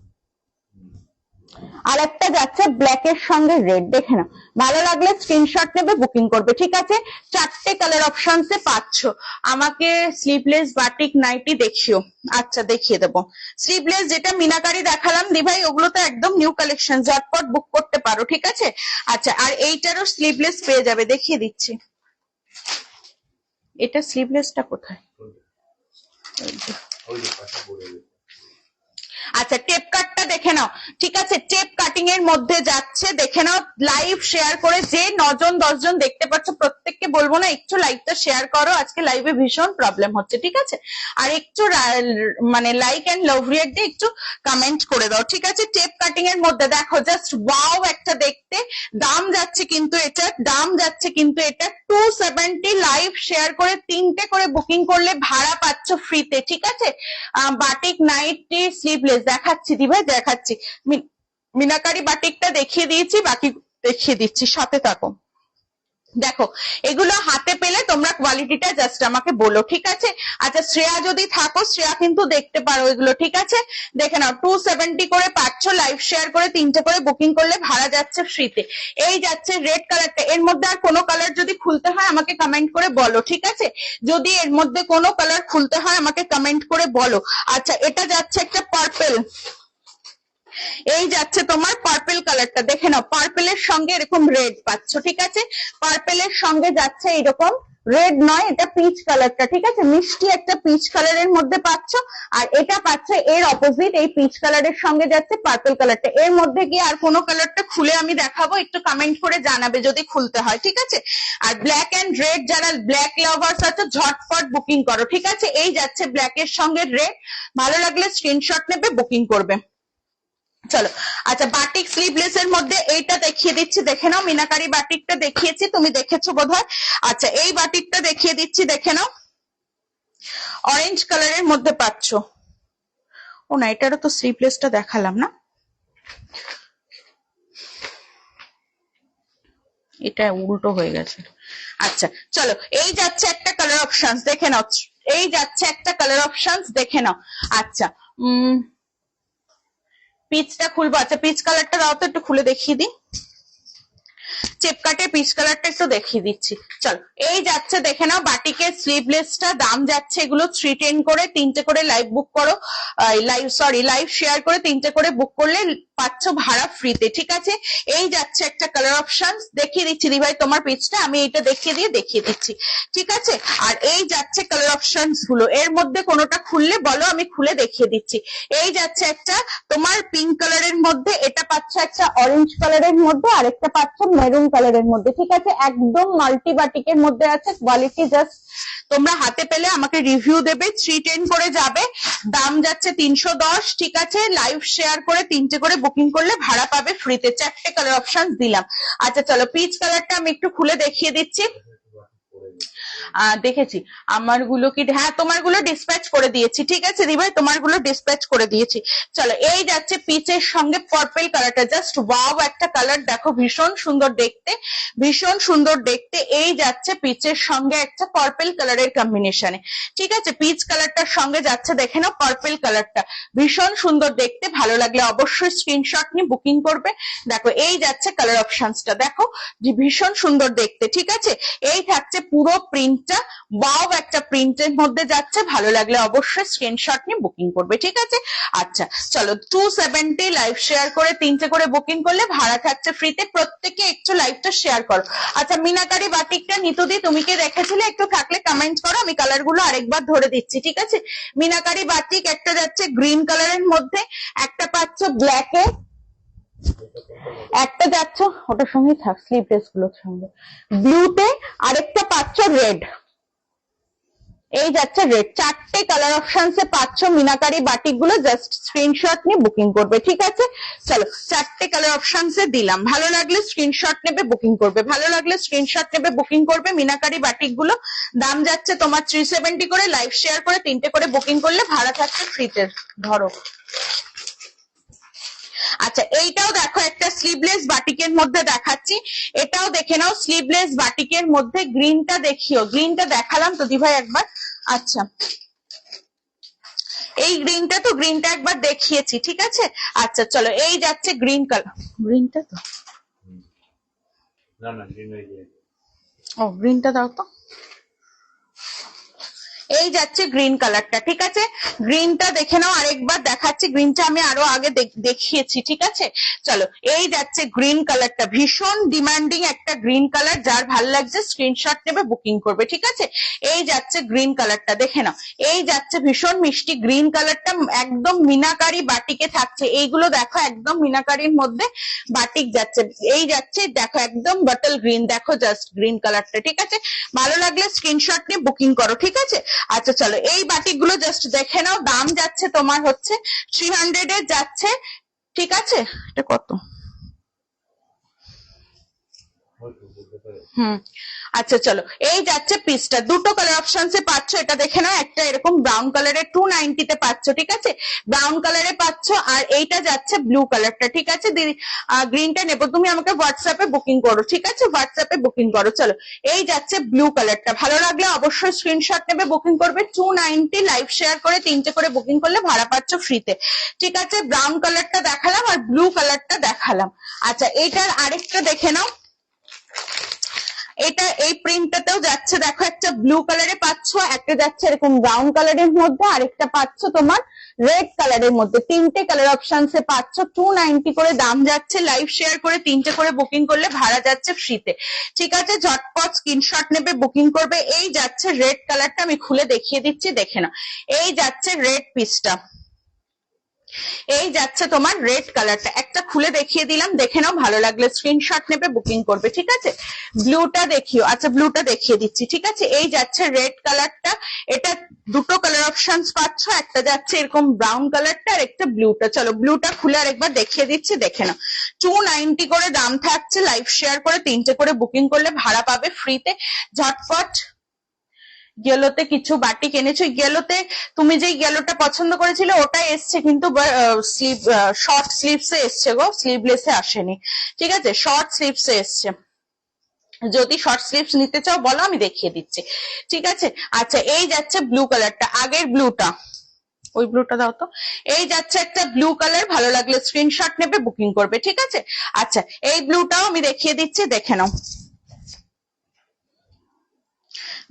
আর একটা যাচ্ছে ব্ল্যাক এর সঙ্গে রেড, দেখে নাও। ভালো লাগলে স্ক্রিনশট নেবে, বুকিং করবে, ঠিক আছে। 4টে কালার অপশনসে পাচ্ছ। আমাকে স্লিভলেস বাটিক নাইটি দেখিও। আচ্ছা, দেখিয়ে দেবো। স্লিভলেস যেটা মিনাকারি দেখালাম দিভাই, ওগুলো তো একদম নিউ কালেকশন, ঝটপট বুক করতে পারো, ঠিক আছে। আচ্ছা, আর এইটারও স্লিভলেস পেয়ে যাবে, দেখিয়ে দিচ্ছি। এটা স্লিভলেসটা কোথায়? আচ্ছা, টেপ কাটটা দেখে নাও, ঠিক আছে। টেপ কাটিং এর মধ্যে যাচ্ছে, দেখে নাও। লাইভ শেয়ার করে যে 9 জন 10 জন দেখতে পাচ্ছ প্রত্যেককে বলবো না একটু লাইভটা শেয়ার করো, আজকে লাইভে ভীষণ প্রবলেম হচ্ছে, ঠিক আছে। আর একটু মানে লাইক এন্ড লাভ রিয়েক্ট দিয়ে একটু কমেন্ট করে দাও, ঠিক আছে। টেপ কাটিং এর মধ্যে দেখো, জাস্ট ওয়াও একটা দেখতে। দাম যাচ্ছে কিন্তু এটা, দাম যাচ্ছে কিন্তু এটা 270। লাইভ শেয়ার করে 3টে করে বুকিং করলে ভাড়া পাচ্ছ ফ্রিতে, ঠিক আছে। বাটিক নাইটি স্লিভলেস দেখাচ্ছি দিভাই, দেখাচ্ছি। মিনাকারি বাটিকটা দেখিয়ে দিয়েছি, বাকি দেখিয়ে দিচ্ছি, সাথে থাকো। দেখো, এগুলো হাতে পেলে তোমরা কোয়ালিটিটা জাস্ট আমাকে বলো, ঠিক আছে। আচ্ছা, শ্রেয়া যদি থাকো, শ্রেয়া কিন্তু দেখতে পারো এগুলো, ঠিক আছে। দেখে নাও, 270 করে পাচ্ছ। লাইভ শেয়ার করে 3টে করে বুকিং করলে ভাড়া যাচ্ছে ফ্রিতে। এই যাচ্ছে রেড কালারটা। এর মধ্যে আর কোনো কালার যদি খুলতে হয় আমাকে কমেন্ট করে বলো, ঠিক আছে। যদি এর মধ্যে কোনো কালার খুলতে হয় আমাকে কমেন্ট করে বলো। আচ্ছা, এটা যাচ্ছে একটা পার্পেল, এই যাচ্ছে তোমার পার্পেল কালারটা, দেখে নাও। পার্পেলের সঙ্গে এরকম রেড পাচ্ছ, ঠিক আছে। পার্পেলের সঙ্গে যাচ্ছে এরকম রেড নয়, এটা পিচ কালারটা, ঠিক আছে। মিষ্টি একটা পিচ কালারের মধ্যে পাচ্ছ। আর এটা পাচ্ছে এর অপোজিট, এই পিচ কালারের সঙ্গে যাচ্ছে পার্পেল কালারটা। এর মধ্যে কি আর কোনো কালারটা খুলে আমি দেখাবো, একটু কমেন্ট করে জানাবে যদি খুলতে হয়, ঠিক আছে। আর ব্ল্যাক এন্ড রেড, যারা ব্ল্যাক লাভার্স আছে ঝটপট বুকিং করো, ঠিক আছে। এই যাচ্ছে ব্ল্যাক এর সঙ্গে রেড, ভালো লাগলে স্ক্রিনশট নেবে, বুকিং করবে। চলো, আচ্ছা, বাটিক স্লিভলেস এর মধ্যে এইটা দেখিয়ে দিচ্ছি, দেখে নাও। মিনাকারি বাটিকটা দেখিয়েছি, তুমি দেখেছো বোধহয়। আচ্ছা, এই বাটিকটা দেখিয়ে দিচ্ছি, দেখে নাও। অরেঞ্জ কালারের মধ্যে পাচ্ছ। ও না, এটারও তো স্লিভলেসটা দেখালাম না, এটা উল্টো হয়ে গেছে। আচ্ছা, চলো, এই যাচ্ছে একটা কালার অপশন, দেখে নাও। এই যাচ্ছে একটা কালার অপশন, দেখে নাও। আচ্ছা, পিচটা খুলবো। আচ্ছা, পিচ কালারটা দাও তো, একটু খুলে দেখিয়ে দিই। চেপকাটে পিচ কালারটা একটু দেখিয়ে দিচ্ছি। চলো, এই যাচ্ছে, দেখে নাও। বাটিকের স্লিভলেসটা দাম যাচ্ছে এগুলো 310 করে। 3টে করে লাইভ বুক করো, লাইভ শেয়ার করে 3টে করে বুক করলে পাচ্ছ ভাড়া ফ্রিতে, ঠিক আছে। এই যাচ্ছে একটা কালার অপশন, দেখিয়ে দিচ্ছি দিভাই তোমার পিচটা, আমি এইটা দেখিয়ে দিচ্ছি, ঠিক আছে। আর এই যাচ্ছে কালার অপশনস গুলো, এর মধ্যে কোনোটা খুললে বলো, আমি খুলে দেখিয়ে দিচ্ছি। এই যাচ্ছে একটা তোমার পিঙ্ক কালারের মধ্যে, এটা পাচ্ছ একটা অরেঞ্জ কালারের মধ্যে, আর একটা পাচ্ছ মেরুন কালারের মধ্যে, ঠিক আছে। একদম মাল্টি বাটিকের মধ্যে আছে। কোয়ালিটি জাস্ট তোমরা হাতে পেলে আমাকে রিভিউ দেবে। 310 করে যাবে, দাম যাচ্ছে 310, ঠিক আছে। লাইভ শেয়ার করে 3টে করে বুকিং করলে ভাড়া পাবে ফ্রিতে। 4টে কালার অপশন দিলাম। আচ্ছা, চলো, পিচ কালারটা আমি একটু খুলে দেখিয়ে দিচ্ছি। দেখেছি আমার গুলো কি, হ্যাঁ তোমার গুলো ডিসপ্যাচ করে দিয়েছি, ঠিক আছে দিভাই, তোমার গুলো ডিসপ্যাচ করে দিয়েছি। চলো, এই যাচ্ছে পিচের সঙ্গে পার্পল কালারটা, জাস্ট ওয়াও একটা কালার, দেখো ভীষণ সুন্দর দেখতে, ভীষণ সুন্দর দেখতে। এই যাচ্ছে পিচের সঙ্গে একটা পার্পল কালারের কম্বিনেশনে, ঠিক আছে। পিচ কালারটার সঙ্গে যাচ্ছে, দেখে নাও, পার্পল কালারটা ভীষণ সুন্দর দেখতে। ভালো লাগলে অবশ্যই স্ক্রিনশট নিয়ে বুকিং করবে। দেখো, এই যাচ্ছে কালার অপশনসটা, দেখো যে ভীষণ সুন্দর দেখতে, ঠিক আছে। এই থাকছে পুরো প্রিন্ট প্রিন্টটা ওয়াও একটা প্রিন্টের মধ্যে যাচ্ছে, ভালো লাগলে অবশ্যই স্ক্রিনশট নিয়ে বুকিং করবে, ঠিক আছে। আচ্ছা চলো 270 লাইভ শেয়ার করে 3টে করে বুকিং করলে ভাড়া থাকছে ফ্রিতে। প্রত্যেকে একটু লাইভটা শেয়ার করো। আচ্ছা মিনাকারি বাটিকটা নিতুদি তুমি কি দেখেছিলে? একটু থাকলে কমেন্ট করো, আমি কালার গুলো আরেকবার ধরে দিচ্ছি, ঠিক আছে। মিনাকারি বাটিক একটা যাচ্ছে গ্রিন কালারের মধ্যে, একটা পাচ্ছ ব্ল্যাকে, একটা যাচ্ছ ওটার সঙ্গে থাক স্লিভলেস গুলোর সঙ্গে ব্লুতে, আরেকটা পাচ্ছ রেড, এই যাচ্ছে রেড। 4টে কালার অপশনসে পাচ্ছ মিনাকারি বাটিক গুলো, জাস্ট স্ক্রিনশট নিয়ে বুকিং করবে, ঠিক আছে। চলো 4টে কালার অপশনসে দিলাম, ভালো লাগলে স্ক্রিনশট নেবে বুকিং করবে, ভালো লাগলে স্ক্রিনশট নেবে বুকিং করবে। মিনাকারি বাটিক গুলো দাম যাচ্ছে তোমার 370 করে, লাইভ শেয়ার করে 3টে করে বুকিং করলে ভাড়া থাকছে ফ্রিতে। ধরো আচ্ছা এইটাও দেখো একটা স্লিভলেস বাটিকের মধ্যে দেখাচ্ছি, এটাও দেখে নাও স্লিভলেস বাটিকের মধ্যে। গ্রিনটা দেখিও, গ্রিনটা দেখালাম তো দিভাই একবার। আচ্ছা এই গ্রিনটা তো গ্রিনটা একবার দেখিয়েছি, ঠিক আছে। আচ্ছা চলো এই যাচ্ছে গ্রিন কালার, গ্রিনটা তো না গ্রিন হয়ে গেছে, ও গ্রিনটা দাও তো। এই যাচ্ছে গ্রিন কালারটা, ঠিক আছে। গ্রিনটা দেখে নাও, আরেকবার দেখাচ্ছি, গ্রিনটা আমি আরো আগে দেখিয়েছি, ঠিক আছে। চলো এই যাচ্ছে গ্রিন কালারটা, ভীষণ ডিমান্ডিং একটা গ্রিন কালার, যার ভাল লাগছে স্ক্রিনশট নেবে বুকিং করবে, ঠিক আছে। এই যাচ্ছে গ্রিন কালারটা দেখে নাও, এই যাচ্ছে ভীষণ মিষ্টি গ্রিন কালারটা, একদম মিনাকারি বাটিকে থাকছে। এইগুলো দেখো একদম মিনাকারির মধ্যে বাটিক যাচ্ছে, এই যাচ্ছে দেখো একদম বটল গ্রিন, দেখো জাস্ট গ্রিন কালারটা, ঠিক আছে। ভালো লাগলে স্ক্রিনশট নিয়ে বুকিং করো, ঠিক আছে। আচ্ছা চলো এই বাটিক গুলো জাস্ট দেখে নাও, দাম যাচ্ছে তোমার হচ্ছে 300 এর যাচ্ছে, ঠিক আছে। এটা কত? আচ্ছা চলো এই যাচ্ছে পিসটা, দুটো কালার অপশনসে পাচ্ছ, এটা দেখে নাও, একটা এরকম ব্রাউন কালারের 290 তে পাচ্ছ, ঠিক আছে, ব্রাউন কালারে পাচ্ছ, আর এইটা যাচ্ছে ব্লু কালারটা, ঠিক আছে। গ্রিনটা নেবো, তুমি আমাকে হোয়াটসঅ্যাপে বুকিং করো, ঠিক আছে, হোয়াটসঅ্যাপে বুকিং করো। চলো এই যাচ্ছে ব্লু কালারটা, ভালো লাগলে অবশ্যই স্ক্রিনশট নেবে বুকিং করবে। 290 লাইভ শেয়ার করে 3টে করে বুকিং করলে ভাড়া পাচ্ছ ফ্রিতে, ঠিক আছে। ব্রাউন কালারটা দেখালাম আর ব্লু কালারটা দেখালাম। আচ্ছা এটার আরেকটা দেখে নাও, এটা এই প্রিন্টটাতেও যাচ্ছে, দেখো একটা ব্লু কালারে পাচ্ছ, একটা যাচ্ছে এরকম ব্রাউন কালারের মধ্যে, আরেকটা পাচ্ছ তোমার রেড কালারের মধ্যে। 3টে কালার অপশনসে পাচ্ছ, 290 করে দাম যাচ্ছে, লাইভ শেয়ার করে 3টে করে বুকিং করলে ভাড়া যাচ্ছে ফ্রিতে, ঠিক আছে। ঝটপট স্ক্রিনশট নেবে বুকিং করবে। এই যাচ্ছে রেড কালারটা, আমি খুলে দেখিয়ে দিচ্ছি, দেখে নাও। এই যাচ্ছে রেড পিসটা, এই যাচ্ছে তোমার রেড কালারটা, একটা খুলে দেখিয়ে দিলাম, দেখে নাও, ভালো লাগলে স্ক্রিনশট নেবে বুকিং করবে, ঠিক আছে। ব্লুটা দেখিও, আচ্ছা ব্লুটা দেখিয়ে দিচ্ছি, ঠিক আছে। এই যাচ্ছে রেড কালারটা, এটা দুটো কালার অপশনস পাচ্ছ, একটা যাচ্ছে এরকম ব্রাউন কালারটা আর একটা ব্লুটা। চলো ব্লুটা খুলে আরেকবার দেখিয়ে দিচ্ছি, দেখে নাও। 290 করে দাম থাকছে, লাইভ শেয়ার করে 3টে করে বুকিং করলে ভাড়া পাবে ফ্রিতে। ঝটপট ইয়েলোতে কিছু বাটিক এনেছো, ইয়েলোতে তুমি যে ইয়েলোটা পছন্দ করেছিলে ওটা এসছে, কিন্তু স্লিভ শর্ট স্লিভসে এসছে গো, স্লিভলেসে আসেনি, ঠিক আছে, শর্ট স্লিভসে এসছে। যদি শর্ট স্লিভস নিতে চাও বলো, আমি দেখিয়ে দিচ্ছি, ঠিক আছে। আচ্ছা এই যাচ্ছে ব্লু কালারটা, আগের ব্লুটা, ওই ব্লুটা দাও তো। এই যাচ্ছে একটা ব্লু কালার, ভালো লাগলে স্ক্রিনশট নেবে বুকিং করবে, ঠিক আছে। আচ্ছা এই ব্লুটাও আমি দেখিয়ে দিচ্ছি, দেখে নাও।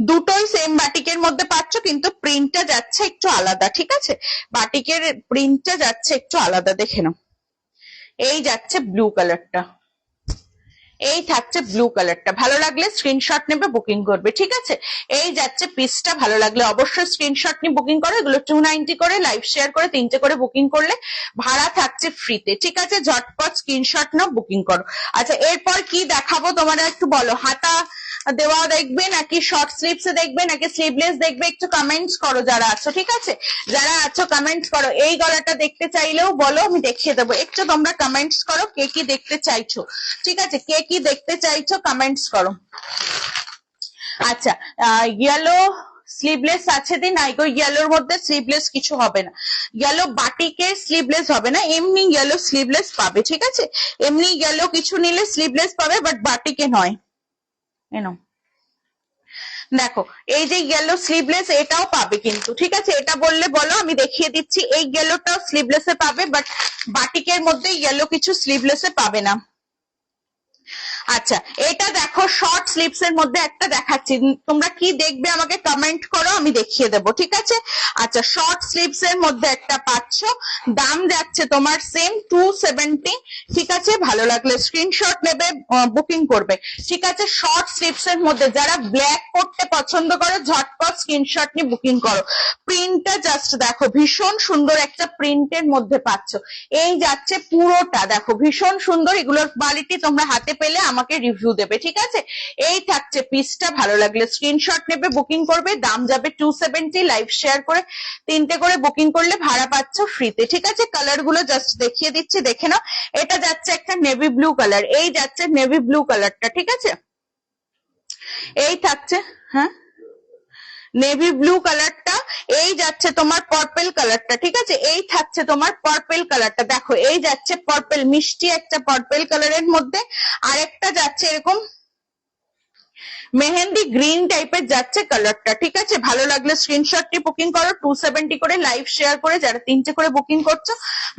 দুটোই সেম বাটিকের মধ্যে পাচ্ছ, কিন্তু প্রিন্টটা যাচ্ছে একটু আলাদা, ঠিক আছে। বাটিকের প্রিন্টটা যাচ্ছে একটু আলাদা, দেখে নাও। এই যাচ্ছে ব্লু কালারটা, এই থাকছে ব্লু কালারটা, ভালো লাগলে স্ক্রিনশট নেবে বুকিং করবে, ঠিক আছে। এই যাচ্ছে পিসটা, ভালো লাগলে অবশ্যই স্ক্রিনশট নিয়ে বুকিং করো। এগুলো 290 করে, লাইভ শেয়ার করে 3টে করে বুকিং করলে ভাড়া থাকছে ফ্রিতে, ঠিক আছে। ঝটপট স্ক্রিনশট নাও বুকিং করো। আচ্ছা এরপর কি দেখাবো তোমরা একটু বলো, হাতা দেওয়া দেখবে নাকি শর্ট স্লিভস দেখবে নাকি স্লিভলেস দেখবে, একটু কমেন্টস করো যারা আছো, ঠিক আছে। যারা আছো কমেন্টস করো, এই গলাটা দেখতে চাইলেও বলো, আমি দেখিয়ে দেবো, একটু তোমরা কমেন্টস করো কে কি দেখতে চাইছো, ঠিক আছে, কে কি দেখতে চাইছো কমেন্টস করো। আচ্ছা ইয়েলো স্লিভলেস আছে দি নাই গো, ইয়েলোর মধ্যে স্লিভলেস কিছু হবে না, ইয়েলো বাটিকের স্লিভলেস হবে না, এমনি ইয়েলো স্লিভলেস পাবে, ঠিক আছে। এমনি ইয়েলো কিছু নিলে স্লিভলেস পাবে, বাট বাটিকে নয়। এনো দেখো এই যে ইয়েলো স্লিভলেস এটাও পাবে কিন্তু, ঠিক আছে। এটা বললে বলো, আমি দেখিয়ে দিচ্ছি। এই ইয়েলোটাও স্লিভলেসে পাবে, বাট বাটিকের মধ্যে ইয়েলো কিছু স্লিভলেসে পাবে না। আচ্ছা এটা দেখো শর্ট স্লিভস এর মধ্যে একটা দেখাচ্ছি, তোমরা কি দেখবে আমাকে কমেন্ট করো, আমি দেখিয়ে দেবো, ঠিক আছে। আচ্ছা শর্ট স্লিভস এর মধ্যে একটা পাচ্ছ, দাম যাচ্ছে তোমার সেম 270, ঠিক আছে। ভালো লাগলে স্ক্রিনশট নেবে, বুকিং করবে, ঠিক আছে। শর্ট স্লিভস এর মধ্যে যারা ব্ল্যাক পড়তে পছন্দ করো ঝটপট স্ক্রিনশট নিয়ে বুকিং করো। প্রিন্টটা জাস্ট দেখো, ভীষণ সুন্দর একটা প্রিন্টের মধ্যে পাচ্ছ। এই যাচ্ছে পুরোটা, দেখো ভীষণ সুন্দর। এগুলোর কোয়ালিটি তোমরা হাতে পেলে আমাকে রিভিউ দেবে, ঠিক আছে। এই থাকছে পিসটা, ভালো লাগলে স্ক্রিনশট নেবে, বুকিং করবে, দাম যাবে 270। লাইভ শেয়ার করে 3টে করে বুকিং করলে ভাড়া পাচ্ছ ফ্রিতে, ঠিক আছে। কালার গুলো জাস্ট দেখিয়ে দিচ্ছি, দেখে নাও। এটা যাচ্ছে একটা নেভি ব্লু কালার, এই যাচ্ছে নেভি ব্লু কালারটা, ঠিক আছে। এই থাকছে, হ্যাঁ নেভি ব্লু কালারটা, এই যাচ্ছে তোমার পার্পল কালারটা, ঠিক আছে। এই থাকছে তোমার পার্পল কালারটা, দেখো এই যাচ্ছে পার্পল, মিষ্টি একটা পার্পল কালারের মধ্যে। আরেকটা যাচ্ছে এরকম মেহেন্দি গ্রিন টাইপের যাচ্ছে কালারটা, ঠিক আছে। ভালো লাগলে স্ক্রিনশটটি বুকিং করো, 270 করে লাইভ শেয়ার করে যারা 3টে করে বুকিং করছো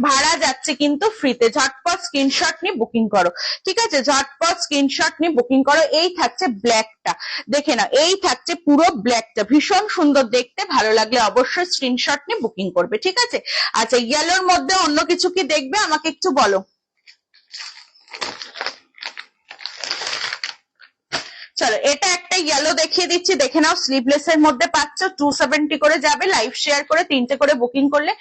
ভাড়া যাচ্ছে কিন্তু ফ্রিতে। ঝটপট স্ক্রিনশট নিয়ে বুকিং করো, ঠিক আছে। ঝটপট স্ক্রিনশট নিয়ে বুকিং করো। এই থাকছে ব্ল্যাকটা, দেখে নাও, এই থাকছে পুরো ব্ল্যাকটা, ভীষণ সুন্দর দেখতে। ভালো লাগলে অবশ্যই স্ক্রিনশট নিয়ে বুকিং করবে, ঠিক আছে। আচ্ছা ইয়েলোর মধ্যে অন্য কিছু কি দেখবে আমাকে একটু বলো। চলো এটা একটা ইয়েলো দেখিয়ে দিচ্ছি, দেখে নাও। স্লিভলেস এর মধ্যে পাচ্ছ, 270 করে যাবে, লাইভ শেয়ার করে 3টে করে বুকিং করলে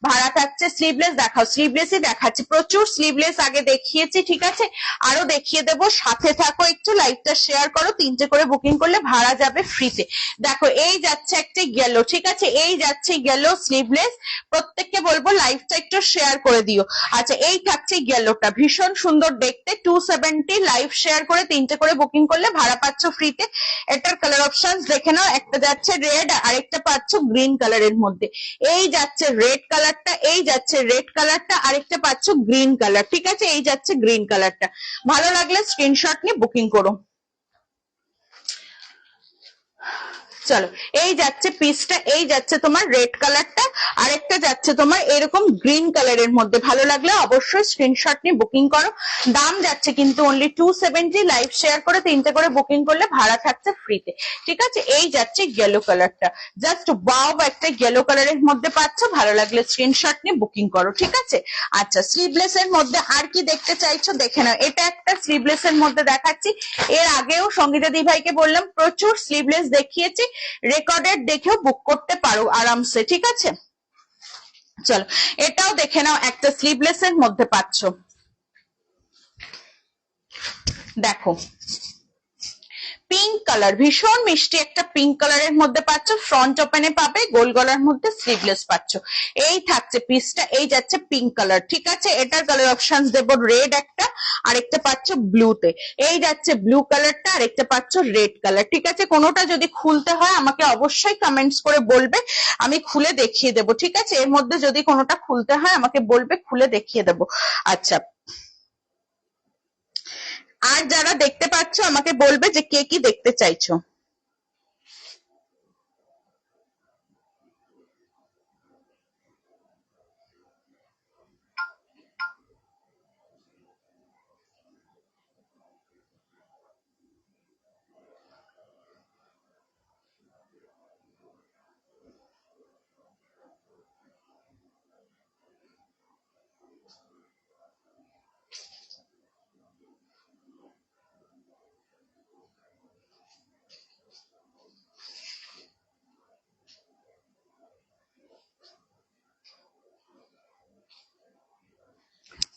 ভাড়া থাকছে। স্লিভলেস দেখাও, স্লিভলেসই দেখাচ্ছি, প্রচুর স্লিভলেস আগে দেখিয়েছি, ঠিক আছে। আরো দেখিয়ে দেবো, সাথে থাকো একটু, লাইভটা শেয়ার করো, 3টে করে বুকিং করলে ভাড়া যাবে ফ্রিতে। দেখো এই যাচ্ছে একটা ইয়েলো, ঠিক আছে। এই যাচ্ছে ইয়েলো স্লিভলেস, প্রত্যেককে বলবো লাইভটা একটু শেয়ার করে দিও। আচ্ছা এই থাকছে ইয়েলোটা, ভীষণ সুন্দর দেখতে, 270 লাইভ শেয়ার করে 3টে করে বুকিং করলে ভাড়া পাচ্ছ ফ্রিতে। এটার কালার অপশন দেখে নাও, একটা যাচ্ছে রেড, আরেকটা পাচ্ছ গ্রিন কালারের মধ্যে। এই যাচ্ছে রেড কালারটা, এই যাচ্ছে রেড কালারটা, আরেকটা পাচ্ছ গ্রিন কালার, ঠিক আছে। এই যাচ্ছে গ্রিন কালারটা। ভালো লাগলে স্ক্রিনশট নিয়ে বুকিং করো। চলো এই যাচ্ছে পিসটা, এই যাচ্ছে তোমার রেড কালারটা, আরেকটা যাচ্ছে তোমার এরকম গ্রিন কালারের মধ্যে। ভালো লাগলে অবশ্যই স্ক্রিনশট নিয়ে বুকিং করো। দাম যাচ্ছে কিন্তু অনলি 270, লাইভ শেয়ার করে 3টে করে বুকিং করলে ভাড়া থাকছে ফ্রিতে, ঠিক আছে। এই যাচ্ছে ইয়েলো কালারটা, জাস্ট ওয়াও একটা ইয়েলো কালারের মধ্যে পাচ্ছ। ভালো লাগলে স্ক্রিনশট নিয়ে বুকিং করো, ঠিক আছে। আচ্ছা স্লিভলেস এর মধ্যে আর কি দেখতে চাইছো দেখে নাও। এটা একটা স্লিভলেস এর মধ্যে দেখাচ্ছি, এর আগেও সঙ্গীতা দি ভাইকে বললাম প্রচুর স্লিভলেস দেখিয়েছি, রেকর্ডেড দেখেও বুক করতে পারো আরামসে, ঠিক আছে। চলো এটাও দেখে নাও, একটা স্লিভলেস এর মধ্যে পাচ্ছ, দেখো পিঙ্ক কালার, ভীষণ মিষ্টি একটা পিঙ্ক কালারের মধ্যে পাচ্ছ। ফ্রন্ট ওপেনে পাবে, গোল গলার মধ্যে স্লিভলেস পাচ্ছ। এই থাকছে পিসটা, এই যাচ্ছে পিঙ্ক কালার, ঠিক আছে। এটার কালার অপশন দেব রেড একটা, আরেকটা পাচ্ছ ব্লুতে। এই যাচ্ছে ব্লু কালারটা, আরেকটা পাচ্ছ রেড কালার, ঠিক আছে। কোনোটা যদি খুলতে হয় আমাকে অবশ্যই কমেন্টস করে বলবে, আমি খুলে দেখিয়ে দেবো, ঠিক আছে। এর মধ্যে যদি কোনোটা খুলতে হয় আমাকে বলবে, খুলে দেখিয়ে দেবো। আচ্ছা আর যারা দেখতে পাচ্ছ আমাকে বলবে যে কে কি দেখতে চাইছো।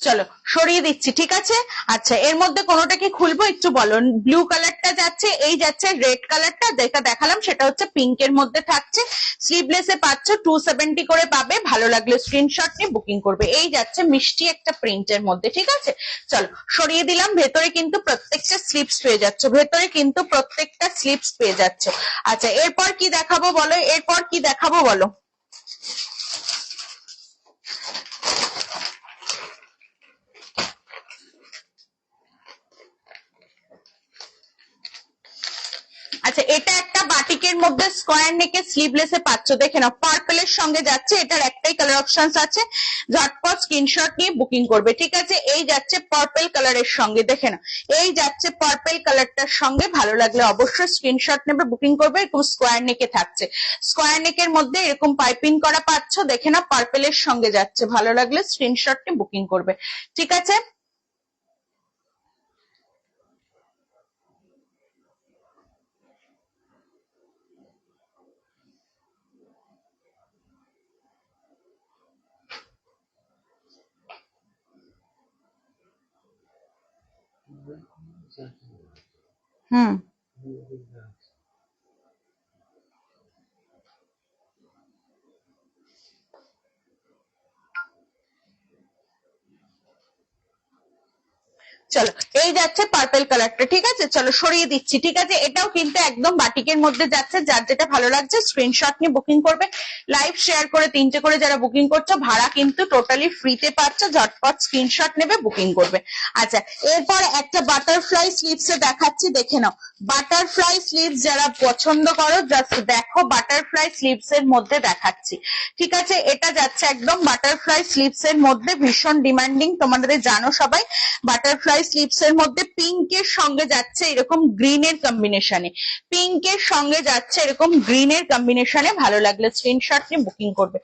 চলো সরিয়ে দিচ্ছি, ঠিক আছে। আচ্ছা এর মধ্যে কোনোটা কি খুলবো একটু বলো। ব্লু কালারটা যাচ্ছে, এই যাচ্ছে রেড কালারটা, যেটা দেখালাম সেটা হচ্ছে পিঙ্ক এর মধ্যে থাকছে। স্লিভলেসে পাচ্ছ, 270 করে পাবে। ভালো লাগলে স্ক্রিনশট নিয়ে বুকিং করবে। এই যাচ্ছে মিষ্টি একটা প্রিন্টের মধ্যে, ঠিক আছে। চলো সরিয়ে দিলাম। ভেতরে কিন্তু প্রত্যেকটা স্লিপস পেয়ে যাচ্ছ, ভেতরে কিন্তু প্রত্যেকটা স্লিপস পেয়ে যাচ্ছ। আচ্ছা এরপর কি দেখাবো বলো, এরপর কি দেখাবো বলো। আচ্ছা এটা একটা বাটিকের বাটিকের মধ্যে স্কোয়ার নেকে স্লিভলেসে পাচ্ছ, দেখে নাও পার্পেলের সঙ্গে যাচ্ছে, এটার একটাই কালার অপশন আছে, ঝটপট স্ক্রিনশট নিয়ে বুকিং করবে। ঠিক আছে, এই যাচ্ছে পার্পেল কালারের সঙ্গে, দেখে নাও এই যাচ্ছে পার্পেল কালারটার সঙ্গে, ভালো লাগলে অবশ্যই স্ক্রিনশট নেবে, বুকিং করবে। এরকম স্কোয়ার নেকে থাকছে, স্কোয়ার নেকের মধ্যে এরকম পাইপিং করা পাচ্ছ, দেখে নাও পার্পেলের সঙ্গে যাচ্ছে, ভালো লাগলে স্ক্রিনশট নিয়ে বুকিং করবে। ঠিক আছে, হুম চলো এই যাচ্ছে পার্পেল কালারটা। ঠিক আছে, চলো সরিয়ে দিচ্ছি। ঠিক আছে, এটাও কিন্তু একদম বাটিকের মধ্যে যাচ্ছে, যার যেটা ভালো লাগছে স্ক্রিনশট নিয়ে বুকিং করবে। লাইভ শেয়ার করে 3টে করে যারা বুকিং করছো, ভাড়া কিন্তু টোটালি ফ্রিতে পাচ্ছ, ঝটপট স্ক্রিনশট নেবে, বুকিং করবে। আচ্ছা, এরপর একটা বাটারফ্লাই স্লিভস এ দেখাচ্ছি, দেখে নাও বাটারফ্লাই স্লিভস যারা পছন্দ করো, জাস্ট দেখো বাটারফ্লাই স্লিভস এর মধ্যে দেখাচ্ছি। ঠিক আছে, এটা যাচ্ছে একদম বাটারফ্লাই স্লিভস এর মধ্যে, ভীষণ ডিমান্ডিং, তোমাদের জানো সবাই। বাটারফ্লাই স্লিভস এর মধ্যে পিঙ্কের সঙ্গে যাচ্ছে এরকম গ্রিনের কম্বিনেশনে, পিঙ্কের সঙ্গে যাচ্ছে এরকম গ্রিনের কম্বিনেশনে, ভালো লাগলে স্ক্রিনশট নিয়ে বুকিং করবে।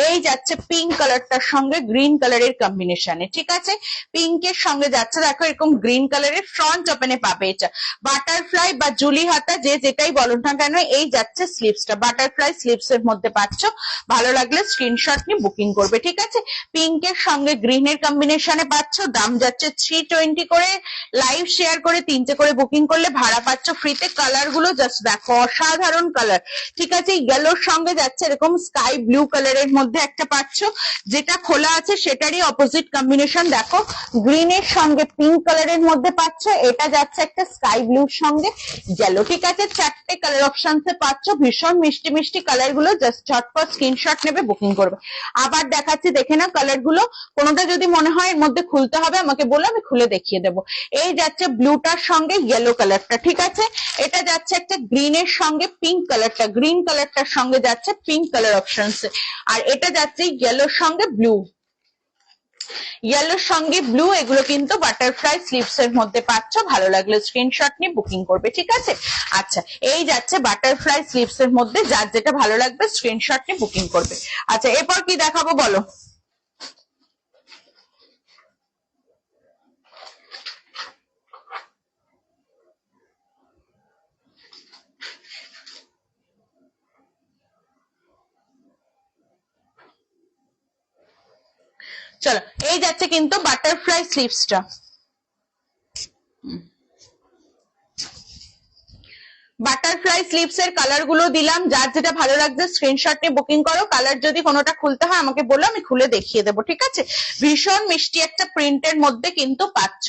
এই যাচ্ছে পিঙ্ক কালারটার সঙ্গে গ্রিন কালারের কম্বিনেশনে। ঠিক আছে, পিঙ্কের সঙ্গে যাচ্ছে, দেখো এরকম গ্রিন কালারের ফ্রন্ট ওপেনে পাবে। এটা বাটারফ্লাই বা জুলি হাতা যে যেটাই বলো না কেন, এই যাচ্ছে স্লিভসটা বাটারফ্লাই স্লিভস এর মধ্যে পাচ্ছ, ভালো লাগলে স্ক্রিনশট নিয়ে বুকিং করবে। ঠিক আছে, পিঙ্কের সঙ্গে গ্রিনের কম্বিনেশনে পাচ্ছ, দাম যাচ্ছে 320 করে। লাইভ শেয়ার করে 3টে করে বুকিং করলে ভাড়া পাচ্ছ ফ্রিতে। কালার গুলো জাস্ট দেখো, অসাধারণ কালার। ঠিক আছে, ইয়েলোর সঙ্গে যাচ্ছে এরকম স্কাই ব্লু কালারের মধ্যে একটা পাচ্ছ, যেটা খোলা আছে সেটারই অপোজিট কম্বিনেশন দেখো, গ্রিনের সঙ্গে পিঙ্ক কালারের মধ্যে পাচ্ছ, এটা যাচ্ছে একটা স্কাই ব্লুর সঙ্গে ইয়েলো। ঠিক আছে, 4টে কালার অপশনসে পাচ্ছ, ভীষণ মিষ্টি মিষ্টি কালার গুলো, জাস্ট ঝটপট স্ক্রিনশট নেবে, বুকিং করবে। আবার দেখাচ্ছি, দেখে না কালার গুলো, কোনোটা যদি মনে হয় এর মধ্যে খুলতে হবে আমাকে বলো, আমি খুলে দেখিয়ে দেবো। এই যাচ্ছে ব্লুটার সঙ্গে ইয়েলো কালারটা। ঠিক আছে, এটা যাচ্ছে একটা গ্রিনের সঙ্গে পিঙ্ক কালারটা, গ্রিন কালারটার সঙ্গে যাচ্ছে পিঙ্ক কালার অপশনস, আর এটা যাচ্ছে ইয়েলোর সঙ্গে ব্লু, ইয়েলোর সঙ্গে ব্লু, এগুলো কিন্তু বাটারফ্লাই স্লিভস এর মধ্যে পাচ্ছ, ভালো লাগলে স্ক্রিনশট নিয়ে বুকিং করবে। ঠিক আছে, আচ্ছা এই যাচ্ছে বাটারফ্লাই স্লিভস এর মধ্যে, যার যেটা ভালো লাগবে স্ক্রিনশট নিয়ে বুকিং করবে। আচ্ছা, এরপর কি দেখাবো বলো? চলো এই যাচ্ছে কিন্তু বাটারফ্লাই স্লিভসটা, বাটারফ্লাই স্লিভস এর কালার গুলো দিলাম, যার যেটা ভালো লাগছে স্ক্রিনশট নিয়ে বুকিং করো। কালার যদি কোনোটা খুলতে হয় আমাকে বলো, আমি খুলে দেখিয়ে দেবো। ঠিক আছে, ভীষণ মিষ্টি একটা প্রিন্টের মধ্যে কিন্তু পাচ্ছ।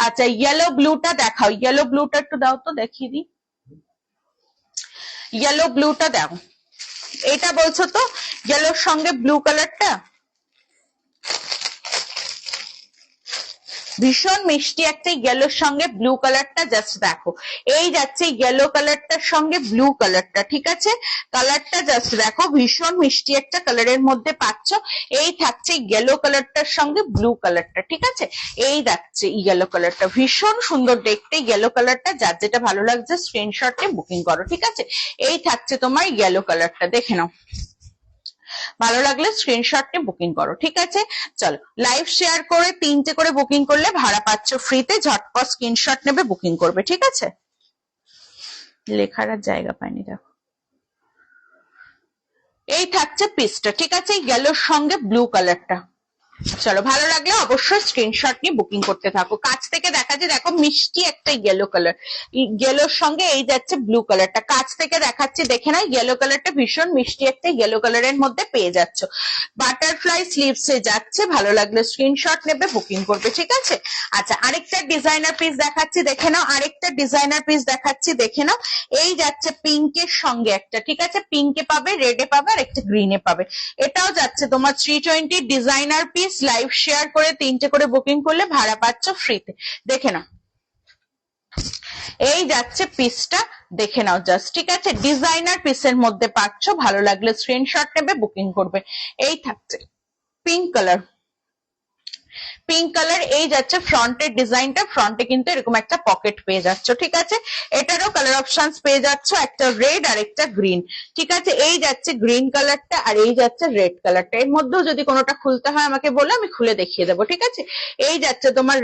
আচ্ছা, ইয়েলো ব্লুটা দেখাও, ইয়েলো ব্লুটা একটু দাও তো, দেখিয়ে দিই। ইয়েলো ব্লুটা দাও, এটা বলছো তো ইয়েলোর সঙ্গে ব্লু কালারটা, ভীষণ মিষ্টি একটা ইয়েলোর সঙ্গে ব্লু কালারটা, জাস্ট দেখো এই যাচ্ছে ইয়েলো কালারটার সঙ্গে ব্লু কালারটা। ঠিক আছে, কালারটা জাস্ট দেখো, ভীষণ মিষ্টি একটা কালারের মধ্যে পাচ্ছ। এই থাকছে ইয়েলো কালারটার সঙ্গে ব্লু কালারটা। ঠিক আছে, এই যাচ্ছে ইয়েলো কালারটা, ভীষণ সুন্দর দেখতে ইয়েলো কালারটা, যার যেটা ভালো লাগছে স্ক্রিনশটে বুকিং করো। ঠিক আছে, এই থাকছে তোমার ইয়েলো কালারটা, দেখে নাও, ভালো লাগলে স্ক্রিনশট নিয়ে বুকিং করো। ঠিক আছে, চলো লাইভ শেয়ার করে 3টে করে বুকিং করলে ভাড়া পাচ্ছ ফ্রিতে, ঝটপট স্ক্রিনশট নেবে, বুকিং করবে। ঠিক আছে, লেখার আর জায়গা পাইনি, দেখো এই থাকছে পিসটা। ঠিক আছে, ইয়েলোর সঙ্গে ব্লু কালারটা, চলো ভালো লাগলে অবশ্যই স্ক্রিনশট নিয়ে বুকিং করতে থাকো। কাছ থেকে দেখা যায়, দেখো মিষ্টি একটা ইয়েলো কালার, ইয়েলোর সঙ্গে এই যাচ্ছে ব্লু কালারটা, কাছ থেকে দেখাচ্ছি, দেখে না ইয়েলো কালারটা ভীষণ মিষ্টি একটা ইয়েলো কালারের মধ্যে পেয়ে যাচ্ছ। বাটারফ্লাই স্লিভস এ যাচ্ছে, ভালো লাগলে স্ক্রিনশট নেবে, বুকিং করবে। ঠিক আছে, আচ্ছা আরেকটা ডিজাইনার পিস দেখাচ্ছি, দেখে নাও, আরেকটা ডিজাইনার পিস দেখাচ্ছি, দেখে নাও, এই যাচ্ছে পিঙ্কের সঙ্গে একটা। ঠিক আছে, পিঙ্কে পাবে, রেডে পাবে, আর একটা গ্রিনে পাবে। এটাও যাচ্ছে তোমার 320 ডিজাইনার পিস। লাইভ শেয়ার করে 3টে করে বুকিং করলে ভাড়া পাচ্ছ ফ্রিতে, দেখে নাও। এই যাচ্ছে পিসটা, দেখে নাও জাস্ট, ঠিক আছে? ডিজাইনার পিসের মধ্যে পাচ্ছ, ভালো লাগলে স্ক্রিনশট নেবে, বুকিং করবে। এই থাকছে পিঙ্ক কালার, পিঙ্ক কালার। এই যাচ্ছে ফ্রন্টের ডিজাইনটা, ফ্রন্টে কিন্তু এরকম একটা পকেট পেয়ে যাচ্ছ, ঠিক আছে? এটারও কালার অপশনস পেয়ে যাচ্ছ, একটা রেড আর একটা গ্রিন, ঠিক আছে? এই যাচ্ছে গ্রিন কালারটা আর এই যাচ্ছে রেড কালারটা। এর মধ্যেও যদি কোনোটা খুলতে হয় আমাকে বলো, আমি খুলে দেখিয়ে দেবো, ঠিক আছে? এই যাচ্ছে তোমার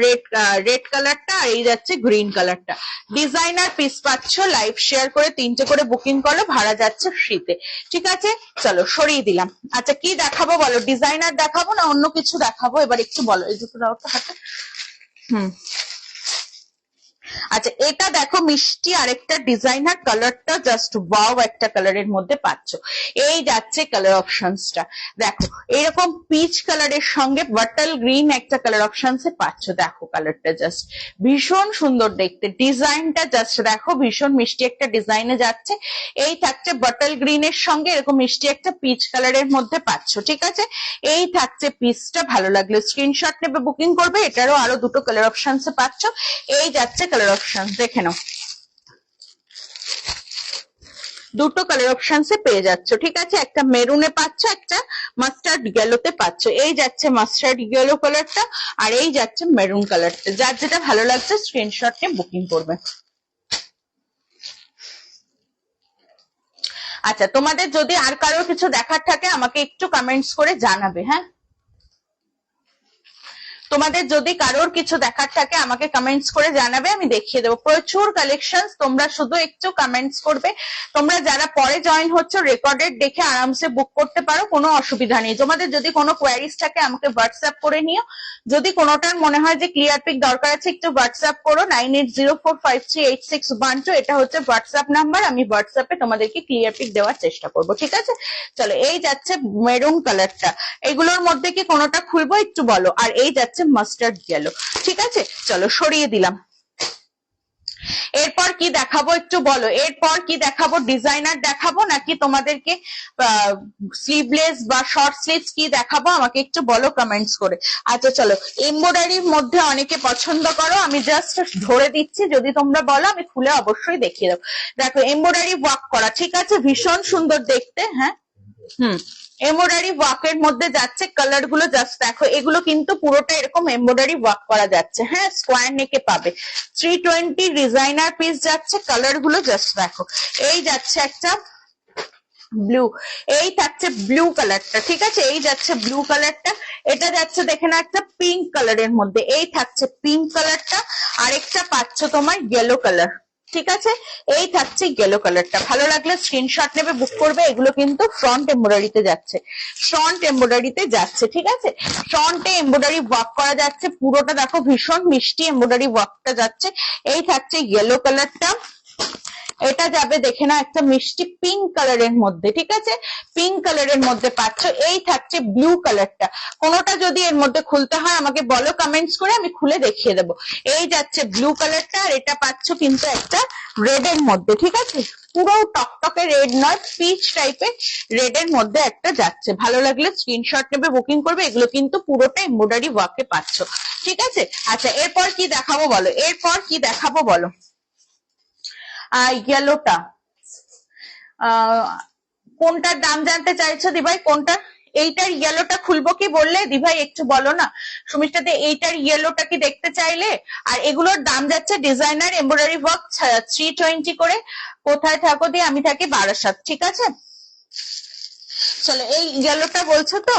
রেড কালারটা আর এই যাচ্ছে গ্রিন কালারটা। ডিজাইনার পিস পাচ্ছ, লাইভ শেয়ার করে 3টে করে বুকিং করো, ভাড়া যাচ্ছে ফ্রিতে, ঠিক আছে? চলো সরিয়ে দিলাম। আচ্ছা কি দেখাবো বলো, ডিজাইনার দেখাবো না অন্য কিছু দেখাবো, এবার একটু বলো। এই দুটো দাও তো হাতে। আচ্ছা এটা দেখো মিষ্টি আরেকটা ডিজাইনার, কালারটা জাস্ট ওয়াও একটা কালারের মধ্যে পাচ্ছ। এই যাচ্ছে কালার অপশনসটা, দেখো এরকম পিচ কালারের সঙ্গে বাটল গ্রিন একটা কালার অপশনসে পাচ্ছ। দেখো কালারটা জাস্ট ভীষণ সুন্দর দেখতে, ডিজাইনটা জাস্ট দেখো ভীষণ মিষ্টি একটা ডিজাইনে যাচ্ছে। এই থাকছে বাটল গ্রিনের সঙ্গে এরকম মিষ্টি একটা পিচ কালারের মধ্যে পাচ্ছ, ঠিক আছে? এই থাকছে পিসটা, ভালো লাগলে স্ক্রিনশট নেবে, বুকিং করবে। এটারও আরো দুটো কালার অপশনসে পাচ্ছ। এই যাচ্ছে কালার অপশন, দেখে নাও দুটো কালার অপশনসে পেয়ে যাচ্ছ, ঠিক আছে? একটা মেরুনে পাচ্ছ, একটা মাস্টার্ড ইয়েলোতে পাচ্ছ। এই যাচ্ছে মাস্টার্ড ইয়েলো কালারটা আর এই যাচ্ছে মেরুন কালারটা। যার যেটা ভালো লাগছে স্ক্রিনশট নিয়ে বুকিং করবে। আচ্ছা তোমাদের যদি আর কারোর কিছু দেখার থাকে আমাকে একটু কমেন্টস করে জানাবে, হ্যাঁ? তোমাদের যদি কারোর কিছু দেখার থাকে আমাকে কমেন্টস করে জানাবে, আমি দেখিয়ে দেবো। প্রচুর কালেকশনস, তোমরা শুধু একটু কমেন্টস করবে। তোমরা যারা পরে জয়েন হচ্ছে রেকর্ডেড দেখে আরামসে বুক করতে পারো, কোনো অসুবিধা নেই। তোমাদের যদি কোনো কোয়ারিজ থাকে আমাকে হোয়াটসঅ্যাপ করে নিও। যদি কোনোটার মনে হয় যে ক্লিয়ার পিক দরকার আছে একটু হোয়াটসঅ্যাপ করো 9804538612, এটা হচ্ছে হোয়াটসঅ্যাপ নাম্বার। আমি হোয়াটসঅ্যাপে তোমাদেরকে ক্লিয়ার পিক দেওয়ার চেষ্টা করবো, ঠিক আছে? চলো এই যাচ্ছে মেরুন কালারটা, এগুলোর মধ্যে কি কোনোটা খুলবো একটু বলো। আর এই যাচ্ছে মাস্টার্ড ইয়েলো, ঠিক আছে? চলো সরিয়ে দিলাম। এরপর কি দেখাবো একটু বলো, এরপর কি দেখাবো? ডিজাইনার দেখাবো নাকি তোমাদেরকে স্লিভলেস বা শর্ট স্লিভস কি দেখাবো আমাকে একটু বলো কমেন্টস করে। আচ্ছা চলো, এমব্রয়ডারির মধ্যে অনেকে পছন্দ করো, আমি জাস্ট ধরে দিচ্ছি, যদি তোমরা বলো আমি খুলে অবশ্যই দেখিয়ে দেবো। দেখো এমব্রয়ডারি ওয়ার্ক করা, ঠিক আছে? ভীষণ সুন্দর দেখতে, হ্যাঁ এমব্রয়ডারি ওয়ার্কের মধ্যে যাচ্ছে। কালার গুলো জাস্ট দেখো, এগুলো কিন্তু পুরোটা এরকম এমব্রয়ডারি ওয়ার্ক করা যাচ্ছে, হ্যাঁ? স্কোয়ার নেকে পাবে। 320 ডিজাইনার পিস যাচ্ছে, কালার গুলো জাস্ট দেখো। এই যাচ্ছে একটা ব্লু, এই থাকছে ব্লু কালারটা, ঠিক আছে? এই যাচ্ছে ব্লু কালারটা, এটা যাচ্ছে দেখে না একটা পিঙ্ক কালারের মধ্যে, এই থাকছে পিঙ্ক কালারটা, আরেকটা পাচ্ছ তোমার ইয়েলো কালার, ঠিক আছে? এই থাকছে ইয়েলো কালারটা। ভালো লাগলে স্ক্রিনশট নেবে, বুক করবে। এগুলো কিন্তু ফ্রন্ট এমব্রয়ডারিতে যাচ্ছে, ফ্রন্ট এমব্রয়ডারিতে যাচ্ছে, ঠিক আছে? ফ্রন্টে এমব্রয়ডারি ওয়ার্ক করা যাচ্ছে, পুরোটা দেখো ভীষণ মিষ্টি এমব্রয়ডারি ওয়ার্কটা যাচ্ছে। এই থাকছে ইয়েলো কালারটা, এটা যাবে দেখে না একটা মিষ্টি পিঙ্ক কালারের মধ্যে, ঠিক আছে? পিঙ্ক কালারের মধ্যে পাচ্ছ। এই থাকছে ব্লু কালারটা, কোনোটা যদি এর মধ্যে খুলতে হয় আমাকে বলো কমেন্টস করে, আমি খুলে দেখিয়ে দেবো। এই যাচ্ছে ব্লু কালারটা আর এটা পাচ্ছ কিন্তু একটা রেড এর মধ্যে, ঠিক আছে? পুরো টকটকে রেড নয়, পিচ টাইপের রেড এর মধ্যে একটা যাচ্ছে। ভালো লাগলে স্ক্রিনশট নেবে, বুকিং করবে। এগুলো কিন্তু পুরোটা এমব্রয়ডারি ওয়ার্কে পাচ্ছ, ঠিক আছে? আচ্ছা এরপর কি দেখাবো বলো, এরপর কি দেখাবো বলো? ইয়েলোটা কোনটার দাম জানতে চাইছো দিভাই, কোনটা? এইটার ইয়েলোটা খুলবো কি বললে দিভাই একটু বলো না। সুমিষ্টাতে এইটার ইয়েলোটা কি দেখতে চাইলে? আর এগুলোর দাম যাচ্ছে ডিজাইনার এমব্রয়ডারি ওয়ার্ক 320 করে। কোথায় থাকো দিয়ে? আমি থাকি বারাসাত, ঠিক আছে? চলো এই ইয়েলোটা বলছো তো,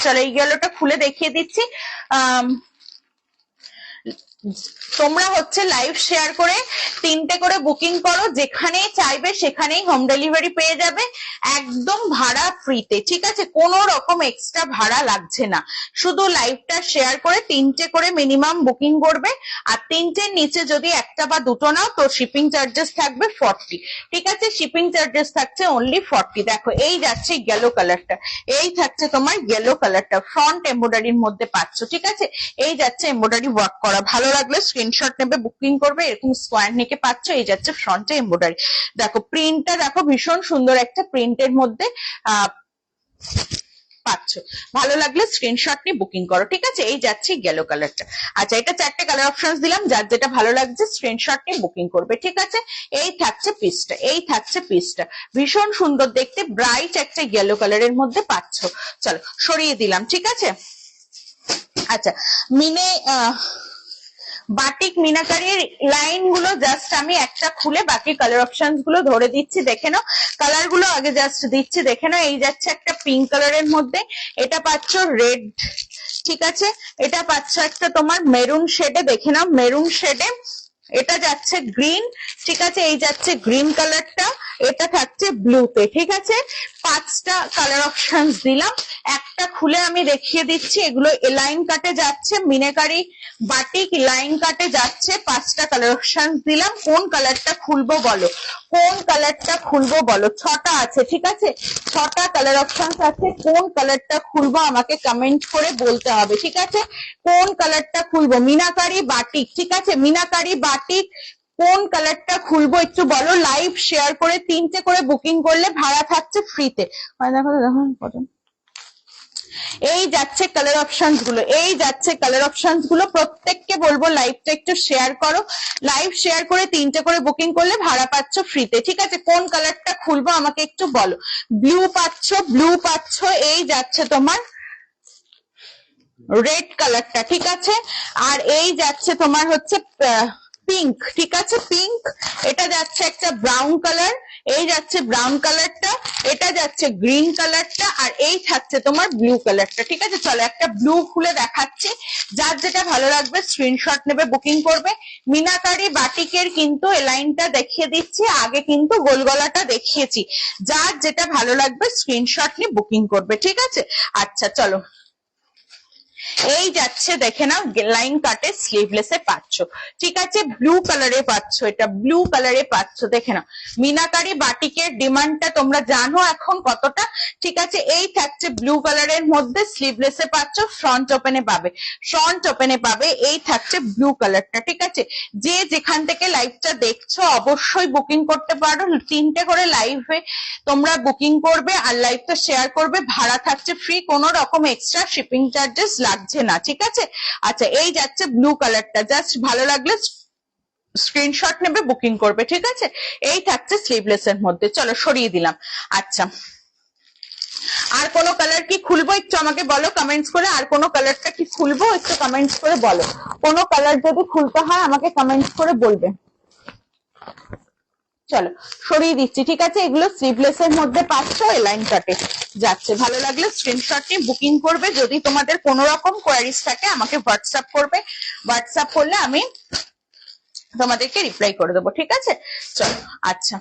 চলো এই ইয়েলোটা খুলে দেখিয়ে দিচ্ছি। তোমরা হচ্ছে লাইভ শেয়ার করে 3টে করে বুকিং করো, যেখানেই চাইবে সেখানেই হোম ডেলিভারি পেয়ে যাবে, একদম ভাড়া ফ্রিতে, ঠিক আছে? কোনো রকম এক্সট্রা ভাড়া লাগছে না। শুধু লাইভটা শেয়ার করে 3টে করে মিনিমাম বুকিং করবে, আর 3টের নিচে যদি একটা বা দুটো নাও তো শিপিং চার্জেস থাকবে 40, ঠিক আছে? শিপিং চার্জেস থাকছে অনলি 40। দেখো এই যাচ্ছে ইয়েলো কালারটা, এই থাকছে তোমার ইয়েলো কালারটা, ফ্রন্ট এমব্রয়ডারির মধ্যে পাচ্ছ, ঠিক আছে? এই যাচ্ছে এমব্রয়ডারি ওয়ার্ক করা। ভালো লাগলে স্ক্রিনশট নেবে, বুকিং করবে। এরকম স্কোয়ার নেকে পাচ্ছ, এই যাচ্ছে ফ্রন্টে এমব্রয়ডারি। দেখো প্রিন্টটা দেখো, ভীষণ সুন্দর একটা প্রিন্টের মধ্যে পাচ্ছ। ভালো লাগলে স্ক্রিনশট নিয়ে বুকিং করো, ঠিক আছে। এই যাচ্ছে ইয়েলো কালারটা। আচ্ছা, এটা 4টে কালার অপশন দিলাম, যার যেটা ভালো লাগছে স্ক্রিনশট নিয়ে বুকিং করবে, ঠিক আছে। এই থাকছে পিসটা, এই থাকছে পিসটা, ভীষণ সুন্দর দেখতে, ব্রাইট একটা ইয়েলো কালারের মধ্যে পাচ্ছ। চলো সরিয়ে দিলাম, ঠিক আছে। আচ্ছা, মিনে বাটিক মিনাকারির লাইন গুলো জাস্ট আমি একটা খুলে বাকি কালার অপশন গুলো ধরে দিচ্ছি, দেখে নাও। কালার গুলো আগে জাস্ট দিচ্ছি, দেখে নাও। এই যাচ্ছে একটা পিঙ্ক কালারের মধ্যে, এটা পাচ্ছ রেড, ঠিক আছে। এটা পাচ্ছ একটা তোমার মেরুন শেডে, দেখে নাও মেরুন শেডে। এটা যাচ্ছে গ্রিন, ঠিক আছে। এই যাচ্ছে গ্রিন কালারটা, এটা থাকছে ব্লুতে, ঠিক আছে। 5টা কালার অপশন দিলাম, একটা খুলে আমি দেখিয়ে দিচ্ছি। এগুলো লাইন কাটে যাচ্ছে, মিনাকারি বাটিক লাইন কাটে যাচ্ছে। 5টা কালার অপশন দিলাম, কোন কালারটা খুলবো বলো, কোন কালারটা খুলবো বলো। 6টা আছে, ঠিক আছে। 6টা কালার অপশন আছে, কোন কালারটা খুলবো আমাকে কমেন্ট করে বলতে হবে, ঠিক আছে। কোন কালারটা খুলবো, মিনাকারি বাটিক, ঠিক আছে। মিনাকারি বাটিক কোন কালারটা খুলবো একটু বলো। লাইভ শেয়ার করে 3টে করে বুকিং করলে ভাড়া থাকছে ফ্রিতে। দেখো দেখো, এই যাচ্ছে কালার অপশন গুলো, এই যাচ্ছে কালার অপশন গুলো। প্রত্যেককে বলবো লাইভটা একটু শেয়ার করো। লাইভ শেয়ার করে 3টে করে বুকিং করলে ভাড়া পাচ্ছ ফ্রিতে, ঠিক আছে। কোন কালারটা খুলবো আমাকে একটু বলো। ব্লু পাচ্ছ, ব্লু পাচ্ছ। এই যাচ্ছে তোমার রেড কালারটা, ঠিক আছে। আর এই যাচ্ছে তোমার হচ্ছে পিঙ্ক, ঠিক আছে, পিঙ্ক। এটা যাচ্ছে একটা ব্রাউন কালার, এই যাচ্ছে ব্রাউন কালারটা, এটা যাচ্ছে গ্রিন কালারটা, আর এই থাকছে তোমার ব্লু কালারটা, ঠিক আছে। চলো একটা ব্লু খুলে দেখাচ্ছি, যার যেটা ভালো লাগবে স্ক্রিনশট নেবে, বুকিং করবে। মিনাকারি বাটিকের কিন্তু এই লাইনটা দেখিয়ে দিচ্ছি, আগে কিন্তু গোল গলাটা দেখিয়েছি। যার যেটা ভালো লাগবে স্ক্রিনশট নিয়ে বুকিং করবে, ঠিক আছে। আচ্ছা চলো, এই যাচ্ছে দেখে নাও লাইন কাটে স্লিভলেসে পাচ্ছ, ঠিক আছে। ব্লু কালারে পাচ্ছ, এটা ব্লু কালারে পাচ্ছ, দেখে নাও। মিনাকারি বাটিকের ডিমান্ডটা তোমরা জানো এখন কতটা, ঠিক আছে। এই থাকছে ব্লু কালারের মধ্যে, স্লিভলেসে পাচ্ছ, ফ্রন্ট ওপেনে পাবে, ফ্রন্ট ওপেনে পাবে। এই থাকছে ব্লু কালারটা, ঠিক আছে। যে যেখান থেকে লাইভটা দেখছো অবশ্যই বুকিং করতে পারো। 3টে করে লাইভে তোমরা বুকিং করবে আর লাইভটা শেয়ার করবে, ভাড়া থাকছে ফ্রি, কোনো রকম এক্সট্রা শিপিং চার্জেস লাগছে না, ঠিক আছে। আচ্ছা, এই যাচ্ছে ব্লু কালারটা, জাস্ট ভালো লাগলে স্ক্রিনশট নেবে, বুকিং করবে, ঠিক আছে। এই থাকছে স্লিভলেস এর মধ্যে। চলো সরিয়ে দিলাম। আচ্ছা, আর কোন কালার কি খুলবো একটু আমাকে বলো কমেন্টস করে। আর কোন কালারটা কি খুলবো একটু কমেন্টস করে বলো। কোন কালার যদি খুলতে হয় আমাকে কমেন্টস করে বলবে। চলো সরিয়ে দিচ্ছি, ঠিক আছে। এগুলো স্লিভলেস এর মধ্যে পাচ্ছ, লাইন কাটে যাচ্ছে। ভালো লাগলে স্ক্রিনশট নিয়ে বুকিং করবে। যদি তোমাদের কোনো রকম কোয়ারিজ থাকে আমাকে হোয়াটসঅ্যাপ করবে, হোয়াটসঅ্যাপ করলে আমি তোমাদেরকে রিপ্লাই করে দেবো, ঠিক আছে। চলো আচ্ছা,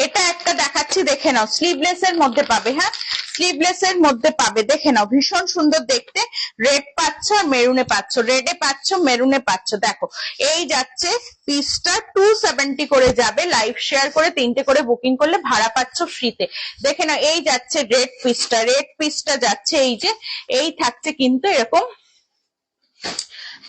এটা একটা দেখাচ্ছি, দেখে নাও। স্লিভলেস এর মধ্যে পাবে, হ্যাঁ স্লিভলেস এর মধ্যে পাবে, দেখে নাও। ভীষণ সুন্দর দেখতে, রেড পাচ্ছ আর মেরুনে পাচ্ছ, রেডে পাচ্ছ মেরুনে পাচ্ছ। দেখো এই যাচ্ছে পিসটা 270 করে যাবে, লাইভ শেয়ার করে 3টে করে বুকিং করলে ভাড়া পাচ্ছ ফ্রিতে, দেখে নাও। এই যাচ্ছে রেড পিসটা, রেড পিসটা যাচ্ছে এই যে, এই থাকছে কিন্তু এরকম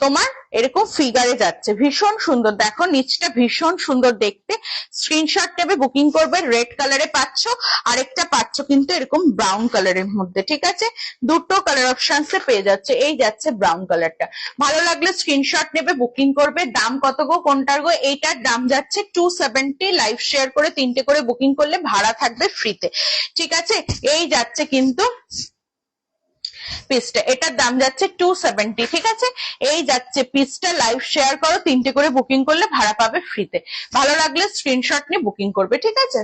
তোমার এরকম ফিগারে যাচ্ছে, ভীষণ সুন্দর। দেখো নিচটা ভীষণ সুন্দর দেখতে, স্ক্রিনশট নেবে বুকিং করবে। রেড কালারে পাচ্ছ, আরেকটা পাচ্ছ কিন্তু এরকম ব্রাউন কালারের মধ্যে, ঠিক আছে। দুটো কালার অপশনসে পেয়ে যাচ্ছে। এই যাচ্ছে ব্রাউন কালারটা, ভালো লাগলে স্ক্রিনশট নেবে বুকিং করবে। দাম কত গো, কোনটার গো? এইটার দাম যাচ্ছে 270, লাইভ শেয়ার করে 3টে করে বুকিং করলে ভাড়া থাকবে ফ্রিতে, ঠিক আছে। এই যাচ্ছে কিন্তু পিসটা, এটার দাম যাচ্ছে 270, ঠিক আছে। এই যাচ্ছে পিসটা, লাইভ শেয়ার করো 3টে করে বুকিং করলে ভাড়া পাবে ফ্রিতে। ভালো লাগলে স্ক্রিনশট নিয়ে বুকিং করবে, ঠিক আছে।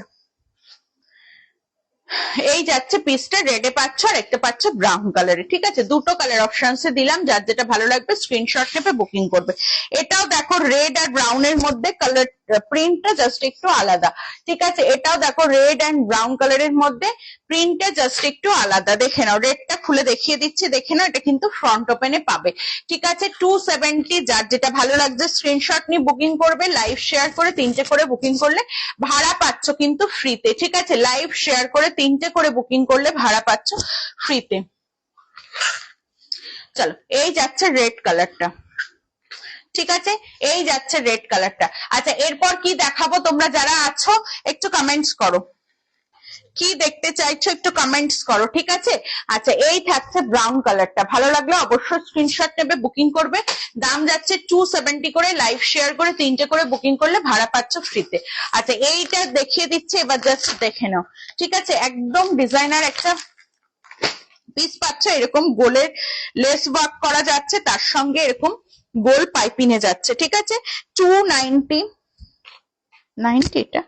এই যাচ্ছে পিসটা, রেডে পাচ্ছ আর একটা পাচ্ছ ব্রাউন কালারে, ঠিক আছে। দুটো কালার অপশনসে দিলাম, যার যেটা ভালো লাগবে স্ক্রিনশট নেবে বুকিং করবে। এটাও দেখো রেড আর ব্রাউন এর মধ্যে, কালার প্রিন্টটা জাস্ট একটু আলাদা, ঠিক আছে। এটাও দেখো রেড এন্ড ব্রাউন কালারের মধ্যে, প্রিন্টটা জাস্ট একটু আলাদা, দেখে নাও। রেডটা খুলে দেখিয়ে দিচ্ছি, দেখে নাও। এটা কিন্তু ফ্রন্ট ওপেনে পাবে, ঠিক আছে। 270, যার যেটা ভালো লাগছে স্ক্রিনশট নিয়ে বুকিং করবে। লাইভ শেয়ার করে 3টে করে বুকিং করলে ভাড়া পাচ্ছ কিন্তু ফ্রিতে, ঠিক আছে। লাইভ শেয়ার করে 3টে করে বুকিং করলে ভাড়া পাচ্ছ ফ্রিতে। চলো এই যাচ্ছে রেড কালারটা, ঠিক আছে, এই যাচ্ছে রেড কালারটা। আচ্ছা এরপর কি দেখাবো তোমরা যারা আছো একটু কমেন্টস করো, কি দেখতে চাইছো একটু কমেন্টস করো, ঠিক আছে। আচ্ছা এই থাকছে ব্রাউন কালারটা, ভালো লাগলে অবশ্যই স্ক্রিনশট নেবে, বুকিং করবে। দাম যাচ্ছে 270 করে, লাইভ শেয়ার করে 3টে করে বুকিং করলে ভাড়া পাচ্ছ ফ্রিতে। আচ্ছা এইটা দেখিয়ে দিচ্ছে, এবার জাস্ট দেখে নাও, ঠিক আছে। একদম ডিজাইনার একটা পিস পাচ্ছ, এরকম গোলের লেস ওয়ার্ক করা যাচ্ছে, তার সঙ্গে এরকম গোল পাইপিনে যাচ্ছে, ঠিক আছে। 290 এটা,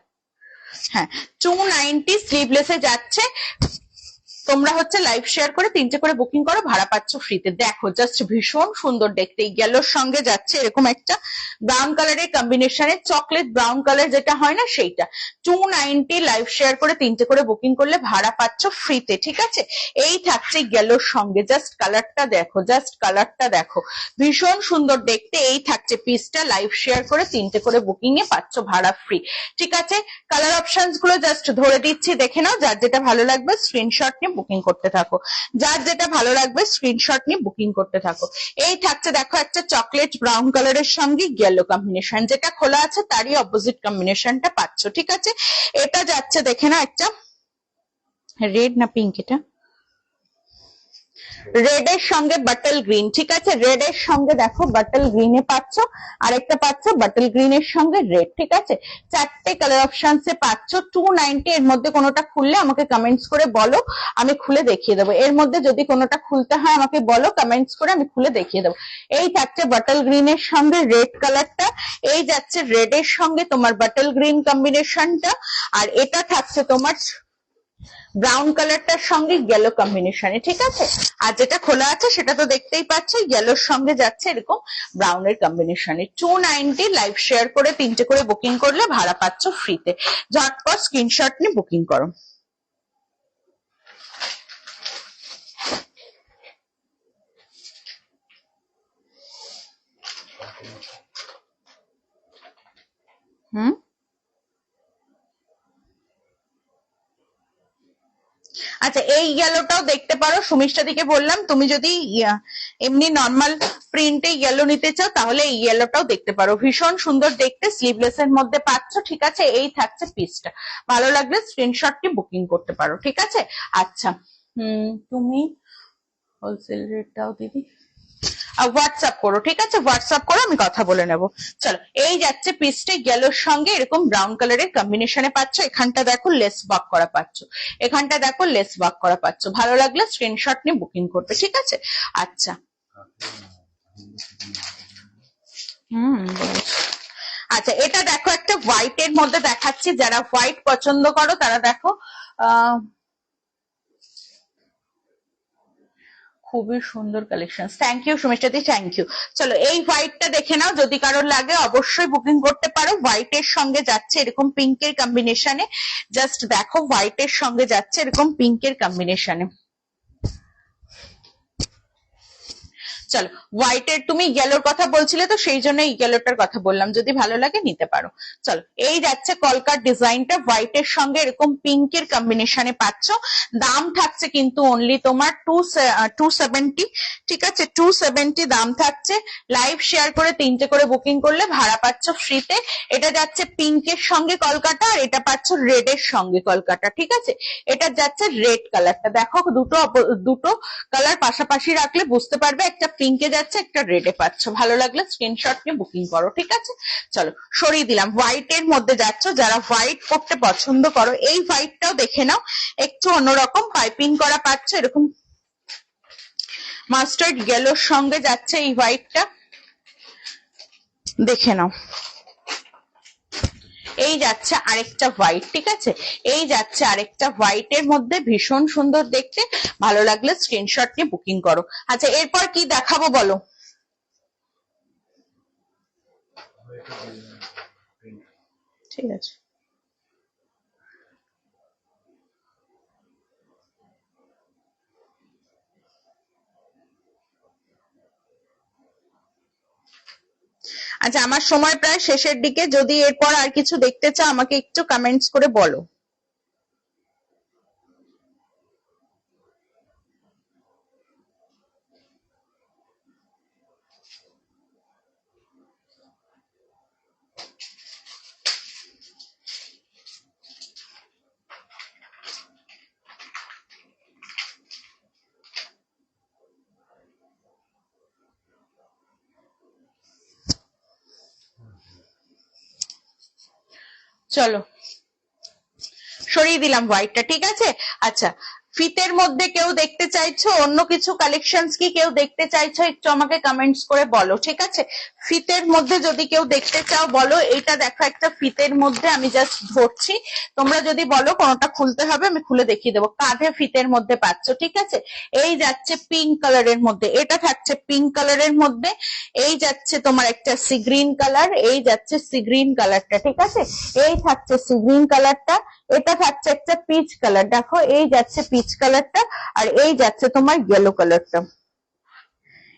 হ্যাঁ 290 স্লিভলেসে যাচ্ছে। তোমরা হচ্ছে লাইভ শেয়ার করে 3টে করে বুকিং করো, ভাড়া পাচ্ছ ফ্রিতে। দেখো জাস্ট ভীষণ সুন্দর দেখতে, ইয়েলোর সঙ্গে যাচ্ছে এরকম একটা ব্রাউন কালারের কম্বিনেশনে, চকলেট ব্রাউন কালার যেটা হয় না সেইটা। 290 লাইভ শেয়ার করে 3টে করে বুকিং করলে ভাড়া পাচ্ছ ফ্রিতে, ঠিক আছে। এই থাকছে ইয়েলোর সঙ্গে, জাস্ট কালারটা দেখো, জাস্ট কালারটা দেখো, ভীষণ সুন্দর দেখতে। এই থাকছে পিসটা, লাইভ শেয়ার করে 3টে করে বুকিং এ পাচ্ছ ভাড়া ফ্রি, ঠিক আছে। কালার অপশনস গুলো জাস্ট ধরে দিচ্ছি, দেখে নাও, যার যেটা ভালো লাগবে স্ক্রিনশট নিয়ে বুকিং করতে থাকো, যার যেটা ভালো লাগবে স্ক্রিনশট নিয়ে বুকিং করতে থাকো। এই থাকছে দেখো একটা চকলেট ব্রাউন কালারের সঙ্গে ইয়েলো কম্বিনেশন, যেটা খোলা আছে তারই অপোজিট কম্বিনেশনটা পাচ্ছ, ঠিক আছে। এটা যাচ্ছে দেখে না একটা রেড না পিঙ্ক, এটা রেড এর সঙ্গে বাটল গ্রিন, ঠিক আছে। রেড এর সঙ্গে দেখো বাটল গ্রিনে পাচ্ছ, আরেকটা পাচ্ছ বাটল গ্রিন এর সঙ্গে রেড, ঠিক আছে। 4টে কালার অপশনসে পাচ্ছ। 290 এর মধ্যে কোনোটা খুললে আমাকে কমেন্টস করে বলো, আমি খুলে দেখিয়ে দেবো। এর মধ্যে যদি কোনোটা খুলতে হয় আমাকে বলো কমেন্টস করে, আমি খুলে দেখিয়ে দেবো। এই থাকছে বাটল গ্রিন এর সঙ্গে রেড কালারটা, এই যাচ্ছে রেড এর সঙ্গে তোমার বাটল গ্রিন কম্বিনেশনটা, আর এটা থাকছে তোমার ব্রাউন কালারটার সঙ্গে ইয়েলো কম্বিনেশনে, ঠিক আছে। আর যেটা খোলা আছে সেটা তো দেখতেই পাচ্ছ, ইয়েলোর সঙ্গে যাচ্ছে এরকম ব্রাউনের কম্বিনেশনে। 290 লাইভ শেয়ার করে 3টে করে বুকিং করলে ভাড়া পাচ্ছ ফ্রিতে। ঝটপট স্ক্রিনশট নিয়ে বুকিং করো। হুম আচ্ছা এই ইয়েলোটাও দেখতে পারো, সুমিষ্ঠাদিকে বললাম তুমি যদি এমনি নর্মাল প্রিন্টে ইয়েলো নিতে চাও তাহলে এই ইয়েলোটাও দেখতে পারো, ভীষণ সুন্দর দেখতে, স্লিভলেস এর মধ্যে পাচ্ছ, ঠিক আছে। এই থাকছে পিসটা, ভালো লাগলে স্ক্রিনশটটি বুকিং করতে পারো, ঠিক আছে। আচ্ছা তুমি হোলসেল রেটটাও দিদি হোয়াটসঅ্যাপ করো, ঠিক আছে, হোয়াটসঅ্যাপ করো, আমি কথা বলে নেবো। চলো এই যাচ্ছে পিসটা ইয়েলোর সঙ্গে এরকম ব্রাউন কালারের কম্বিনেশনে পাচ্ছ। এখানটা দেখো লেস ওয়ার্ক করা পাচ্ছ, এখানটা দেখো লেস ওয়ার্ক করা পাচ্ছ। ভালো লাগলে স্ক্রিনশট নিয়ে বুকিং করবে, ঠিক আছে। আচ্ছা আচ্ছা এটা দেখো একটা হোয়াইট এর মধ্যে দেখাচ্ছি, যারা হোয়াইট পছন্দ করো তারা দেখো, খুবই সুন্দর কালেকশন, থ্যাংক ইউ সুমিষ্ঠাদি, থ্যাংক ইউ। চলো এই হোয়াইটটা দেখে নাও, যদি কারোর লাগে অবশ্যই বুকিং করতে পারো। হোয়াইট এর সঙ্গে যাচ্ছে এরকম পিঙ্কের কম্বিনেশনে, জাস্ট দেখো হোয়াইট এর সঙ্গে যাচ্ছে এরকম পিঙ্কের কম্বিনেশনে। চলো হোয়াইটের, তুমি ইয়েলোর কথা বলছিলে তো সেই জন্য ইয়েলোটার কথা বললাম, যদি ভালো লাগে নিতে পারো। চলো এই যাচ্ছে কলকার ডিজাইনটা, হোয়াইটের সঙ্গে এরকম পিঙ্কের কম্বিনেশনে পাচ্ছ। দাম থাকছে কিন্তু অনলি তোমার 270, ঠিক আছে। 270 দাম থাকছে, লাইভ শেয়ার করে 3টে করে বুকিং করলে ভাড়া পাচ্ছ ফ্রিতে। এটা যাচ্ছে পিঙ্কের সঙ্গে কলকাতা, আর এটা পাচ্ছ রেড এর সঙ্গে কলকাতা, ঠিক আছে। এটা যাচ্ছে রেড কালারটা, দেখো দুটো কালার পাশাপাশি রাখলে বুঝতে পারবে, একটা পিঙ্কে যাচ্ছে একটা রেডে পাচ্ছ। ভালো লাগলে স্ক্রিনশট নিয়ে বুকিং করো, ঠিক আছে। চলো সরিয়ে দিলাম, হোয়াইট এর মধ্যে যাচ্ছ, যারা হোয়াইট পড়তে পছন্দ করো এই হোয়াইটটাও দেখে নাও, একটু অন্যরকম পাইপিং করা পাচ্ছ, এরকম মাস্টার্ড ইয়েলোর সঙ্গে যাচ্ছে এই হোয়াইটটা, দেখে নাও। এই যাচ্ছে আরেকটা হোয়াইট, ঠিক আছে। এই যাচ্ছে আরেকটা হোয়াইট এর মধ্যে, ভীষণ সুন্দর দেখতে, ভালো লাগলে স্ক্রিনশট নিয়ে বুকিং করো। আচ্ছা এরপর কি দেখাবো বলো। ঠিক আছে আচ্ছা আমার সময় প্রায় শেষের দিকে, যদি এরপর আর কিছু দেখতে চাও আমাকে একটু কমেন্টস করে বলো। চলো সরিয়ে দিলাম হোয়াইটটা, ঠিক আছে। আচ্ছা, ফিতের মধ্যে কেউ দেখতে চাইছো, অন্য কিছু কালেকশনস কি কেউ দেখতে চাইছো, একটু আমাকে কমেন্টস করে বলো, ঠিক আছে। ফিতের মধ্যে যদি কেউ দেখতে চাও বলো। এইটা দেখো একটা ফিতের মধ্যে আমি জাস্ট ধরছি, তোমরা যদি বলো কোনটা খুলতে হবে আমি খুলে দেখিয়ে দেবো। কাঁধে ফিতের মধ্যে পাচ্ছ, ঠিক আছে। এই যাচ্ছে পিঙ্ক কালারের মধ্যে, এটা থাকছে পিঙ্ক কালারের মধ্যে। এই যাচ্ছে তোমার একটা সি গ্রিন কালার, এই যাচ্ছে সি গ্রিন কালারটা, ঠিক আছে। এই থাকছে সি গ্রিন কালারটা, এটা থাকছে একটা পিচ কালার, দেখো এই যাচ্ছে পিচ কালারটা, আর এই যাচ্ছে তোমার ইয়েলো কালারটা,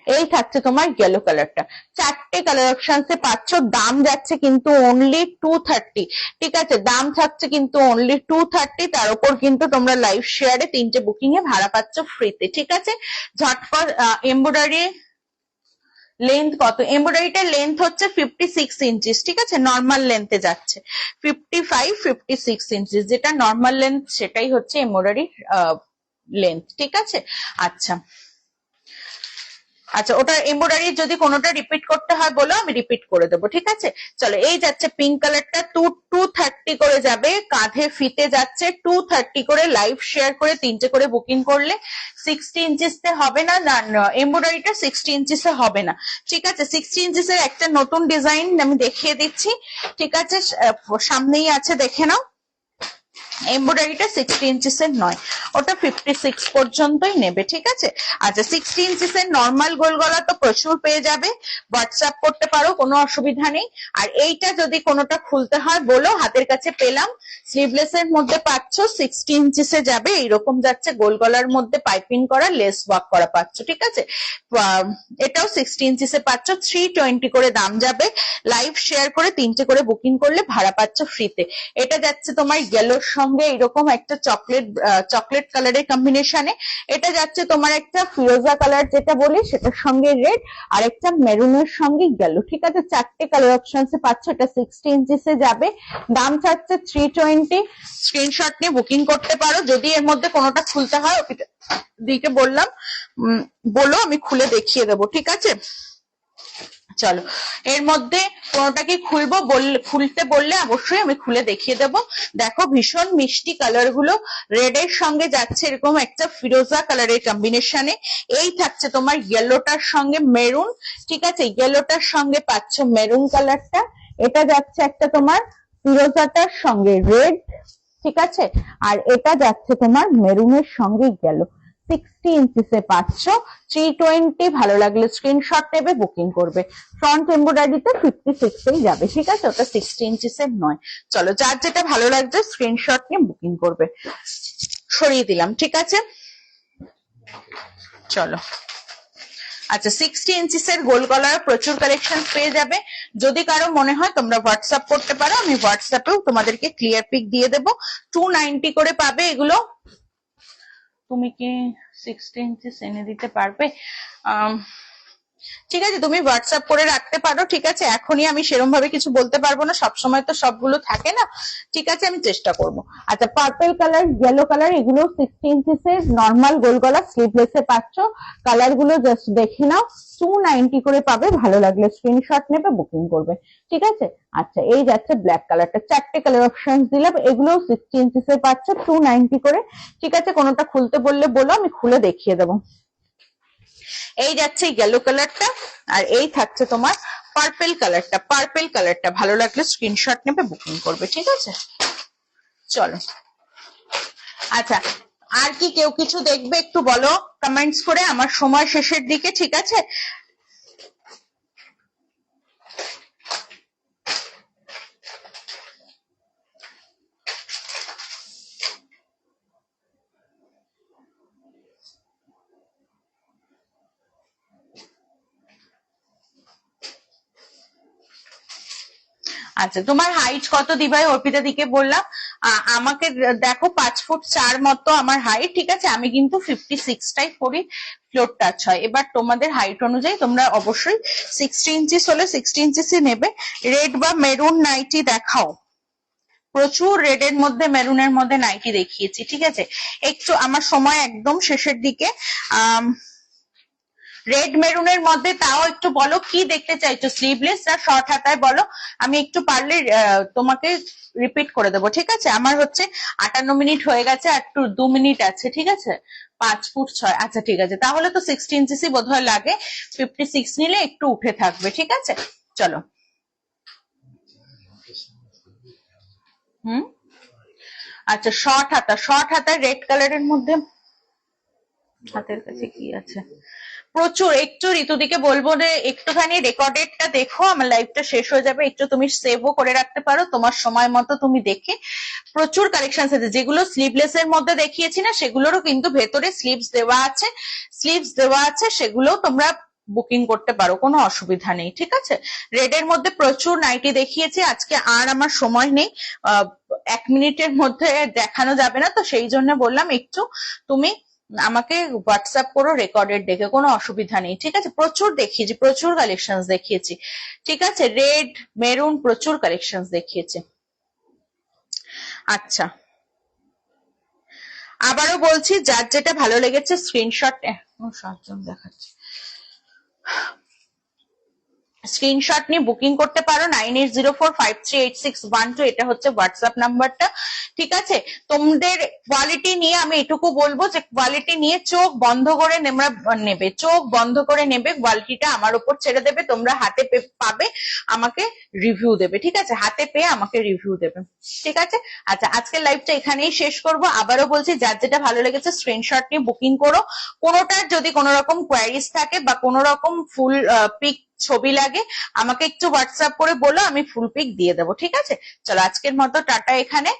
এই থাকছে তোমার ইয়েলো কালারটা। চারটে কালার অপশনসে পাচ্ছ। দাম যাচ্ছে কিন্তু অনলি 230, ঠিক আছে। দাম থাকছে কিন্তু অনলি 230, তার উপর কিন্তু তোমরা লাইভ শেয়ারে 3টে বুকিং এ ভাড়া পাচ্ছ ফ্রিতে, ঠিক আছে। ঝটপট এমব্রয়ডারি লেন্থ কত, এমব্রয়ডারিটার লেন্থ হচ্ছে 56 ইঞ্চিস, ঠিক আছে। নর্মাল লেন্থে যাচ্ছে 56 ইঞ্চিস, যেটা নর্মাল লেন্থ সেটাই হচ্ছে এমব্রয়ডারি লেন্থ, ঠিক আছে। আচ্ছা আচ্ছা, ওটা এমব্রয়ডারি যদি কোনোটা রিপিট করতে হয় বলো, আমি রিপিট করে দেবো, ঠিক আছে। চলো, এই যাচ্ছে পিঙ্ক কালারটা 230 করে যাবে, কাঁধে ফিতে যাচ্ছে 230 করে। লাইভ শেয়ার করে 3টে করে বুকিং করলে 60 ইঞ্চিসতে হবে না, এমব্রয়ডারিটা 60 ইঞ্চিসে হবে না, ঠিক আছে। 60 ইঞ্চিসের একটা নতুন ডিজাইন আমি দেখিয়ে দিচ্ছি, ঠিক আছে। সামনেই আছে, দেখে নাও। এমব্রয়ডারিটা 60 ইঞ্চিসের নয়, ওটা 56 পর্যন্তই নেবে, ঠিক আছে। আচ্ছা, 60 ইঞ্চিসের নর্মাল গোল গলা তো প্রচুর পেয়ে যাবে, হোয়াটসঅ্যাপ করতে পারো, কোনো অসুবিধা নেই। আর এইটা যদি কোনোটা খুলতে হয় বলো, হাতের কাছে পেলাম। স্লিভলেস এর মধ্যে পাচ্ছ, 60 ইঞ্চিসে যাবে, এইরকম যাচ্ছে গোল গলার মধ্যে পাইপিং করা, লেস ওয়ার্ক করা পাচ্ছ, ঠিক আছে। এটাও 60 ইঞ্চিসে পাচ্ছ, 320 করে দাম যাবে। লাইভ শেয়ার করে 3টে করে বুকিং করলে ভাড়া পাচ্ছ ফ্রিতে। এটা যাচ্ছে তোমার ইয়েলোর সঙ্গে এরকম একটা চকলেট কালারের কম্বিনেশনে। এটা যাচ্ছে তোমার একটা ফিরোজা কালার যেটা বলি সেটার সঙ্গে রেড, আর একটা মেরুনের সঙ্গে ইয়েলো, ঠিক আছে। চারটে কালার অপশনসে পাচ্ছ। এটা 60 ইঞ্চিসে যাবে, দাম চাচ্ছে 320। স্ক্রিনশট নিয়ে বুকিং করতে পারো। যদি এর মধ্যে কোনোটা খুলতে হয় দিকে বললাম, বলো, আমি খুলে দেখিয়ে দেবো, ঠিক আছে। চলো, এর মধ্যে কোনোটা কি খুলবো খুলতে বললে অবশ্যই আমি খুলে দেখিয়ে দেবো। দেখো, ভীষণ মিষ্টি কালার গুলো, রেড এর সঙ্গে যাচ্ছে এরকম একটা ফিরোজা কালারের কম্বিনেশনে। এই থাকছে তোমার ইয়েলোটার সঙ্গে মেরুন, ঠিক আছে। ইয়েলোটার সঙ্গে পাচ্ছ মেরুন কালারটা। এটা যাচ্ছে একটা তোমার ফিরোজাটার সঙ্গে রেড, ঠিক আছে। আর এটা যাচ্ছে তোমার মেরুনের সঙ্গে ইয়েলো। 60 ইঞ্চিসে পাচ্ছ, 320। ভালো লাগলে স্ক্রিনশট নেবে, বুকিং করবে। ফ্রন্ট এমব্রয়ডারিতে 56 যাবে, ঠিক আছে। ওটা 60 ইঞ্চিসের নয়। চলো, যার যেটা ভালো লাগছে স্ক্রিনশট নিয়ে বুকিং করবে। সরিয়ে দিলাম, ঠিক আছে। চলো, আচ্ছা, 60 ইঞ্চিসের গোল গলার প্রচুর কালেকশন পেয়ে যাবে। যদি কারো মনে হয় তোমরা হোয়াটসঅ্যাপ করতে পারো, আমি হোয়াটসঅ্যাপেও তোমাদেরকে ক্লিয়ার পিক দিয়ে দেবো। 290 করে পাবে এগুলো। তুমি কি 60 ইঞ্চিস এনে দিতে পারবে? ঠিক আছে, তুমি হোয়াটসঅ্যাপ করে রাখতে পারো, ঠিক আছে। এখনই আমি সেরকম ভাবে কিছু বলতে পারবো না, সবসময় তো সবগুলো থাকে না, ঠিক আছে, আমি চেষ্টা করব। আচ্ছা, পার্পল কালার, ইয়েলো কালার, এগুলো 60 ইঞ্চিসের নর্মাল গোল গলা স্লিভলেসে পাচ্ছ। কালার গুলো জাস্ট দেখে নাও। 290 করে পাবে। ভালো লাগলে স্ক্রিনশট নেবে, বুকিং করবে, ঠিক আছে। আচ্ছা, এই যাচ্ছে ব্ল্যাক কালারটা, চারটে কালার অপশন দিলাম, এগুলো 60 ইঞ্চিসে পাচ্ছ 290 করে, ঠিক আছে। কোনোটা খুলতে বললে বলো, আমি খুলে দেখিয়ে দেবো। এই যাচ্ছে ইয়েলো কালারটা, আর এই থাকছে তোমার পার্পল কালারটা। পার্পল কালারটা ভালো লাগলে স্ক্রিনশট নেবে, বুকিং করবে, ঠিক আছে। চলো, আচ্ছা, আর কি কেউ কিছু দেখবে একটু বলো কমেন্টস করে, আমার সময় শেষের দিকে, ঠিক আছে। আচ্ছা, তোমার হাইট কত দিভাই? অর্পিতা দিকে বললাম। আমাকে দেখো 5'4" মতো আমার হাইট, ঠিক আছে। আমি কিন্তু 56টাই করি, ফ্লোর টাচ হয়। এবার তোমাদের হাইট অনুযায়ী তোমরা অবশ্যই 60 ইঞ্চিস হলে 60 ইঞ্চিসই নেবে। রেড বা মেরুন নাইটি দেখাও। প্রচুর রেডের মধ্যে মেরুনের মধ্যে নাইটি দেখিয়েছি, ঠিক আছে। একটু আমার সময় একদম শেষের দিকে। রেড মেরুনের মধ্যে তাও একটু বলো কি দেখতে চাইছো, স্লিভলেস না শর্ট হাতায় বলো, আমি একটু পারলে তোমাকে রিপিট করে দেবো, ঠিক আছে? আমার হচ্ছে 58 মিনিট হয়ে গেছে, আর 2 মিনিট আছে, ঠিক আছে? 5 ফুট 6, আচ্ছা ঠিক আছে, তাহলে তো 60 ইঞ্চি বোধহয় লাগে, 56 নিলে একটু উঠে থাকবে, ঠিক আছে? চলো। আচ্ছা, শর্ট হাতা রেড কালারের মধ্যে হাতের কাছে কি আছে? প্রচুর, একটু ঋতুদিকে বলবো যে একটুখানি রেকর্ডেডটা দেখো, আমার লাইভটা শেষ হয়ে যাবে, একটু তুমি সেভও করে রাখতে পারো তোমার সময় মতো, তুমি দেখে। প্রচুর কালেকশন আছে, যেগুলো স্লিভলেস এর মধ্যে দেখিয়েছি না সেগুলোরও কিন্তু ভেতরে স্লিভস দেওয়া আছে, সেগুলো তোমরা বুকিং করতে পারো, কোনো অসুবিধা নেই, ঠিক আছে? রেড এর মধ্যে প্রচুর নাইটি দেখিয়েছি, আজকে আর আমার সময় নেই, 1 মিনিটের মধ্যে দেখানো যাবে না, তো সেই জন্য বললাম একটু তুমি আমাকে হোয়াটসঅ্যাপ করো রেকর্ডেড দেখে, কোনো অসুবিধা নেই, ঠিক আছে? প্রচুর দেখিয়েছি, প্রচুর কালেকশন দেখিয়েছি, ঠিক আছে? রেড মেরুন প্রচুর কালেকশন দেখিয়েছি। আচ্ছা, আবারও বলছি, যার যেটা ভালো লেগেছে স্ক্রিনশট, 7 জন দেখাচ্ছে, স্ক্রিনশট নিয়ে বুকিং করতে পারো। 9804538612, এটা হচ্ছে হোয়াটসঅ্যাপ নাম্বারটা, ঠিক আছে? তোমাদের কোয়ালিটি নিয়ে আমি এটুকু বলবো যে কোয়ালিটি নিয়ে চোখ বন্ধ করে নেবে, চোখ বন্ধ করে নেবে, কোয়ালিটিটা আমার উপর ছেড়ে দেবে, তোমরা হাতে পাবে, আমাকে রিভিউ দেবে, ঠিক আছে? হাতে পেয়ে আমাকে রিভিউ দেবে, ঠিক আছে? আচ্ছা, আজকের লাইভটা এখানেই শেষ করব। আবারও বলছি, যার যেটা ভালো লেগেছে স্ক্রিনশট নিয়ে বুকিং করো। কোনোটার যদি কোনো রকম কোয়ারিজ থাকে বা কোনো রকম ফুল পিক ছবি লাগে, আমাকে একটু হোয়াটসঅ্যাপ করে বলো, আমি ফুল পিক দিয়ে দেবো, ঠিক আছে? চলো, আজকের মতো টাটা, এখানে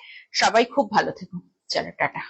সবাই খুব ভালো থেকো, চলো টাটা।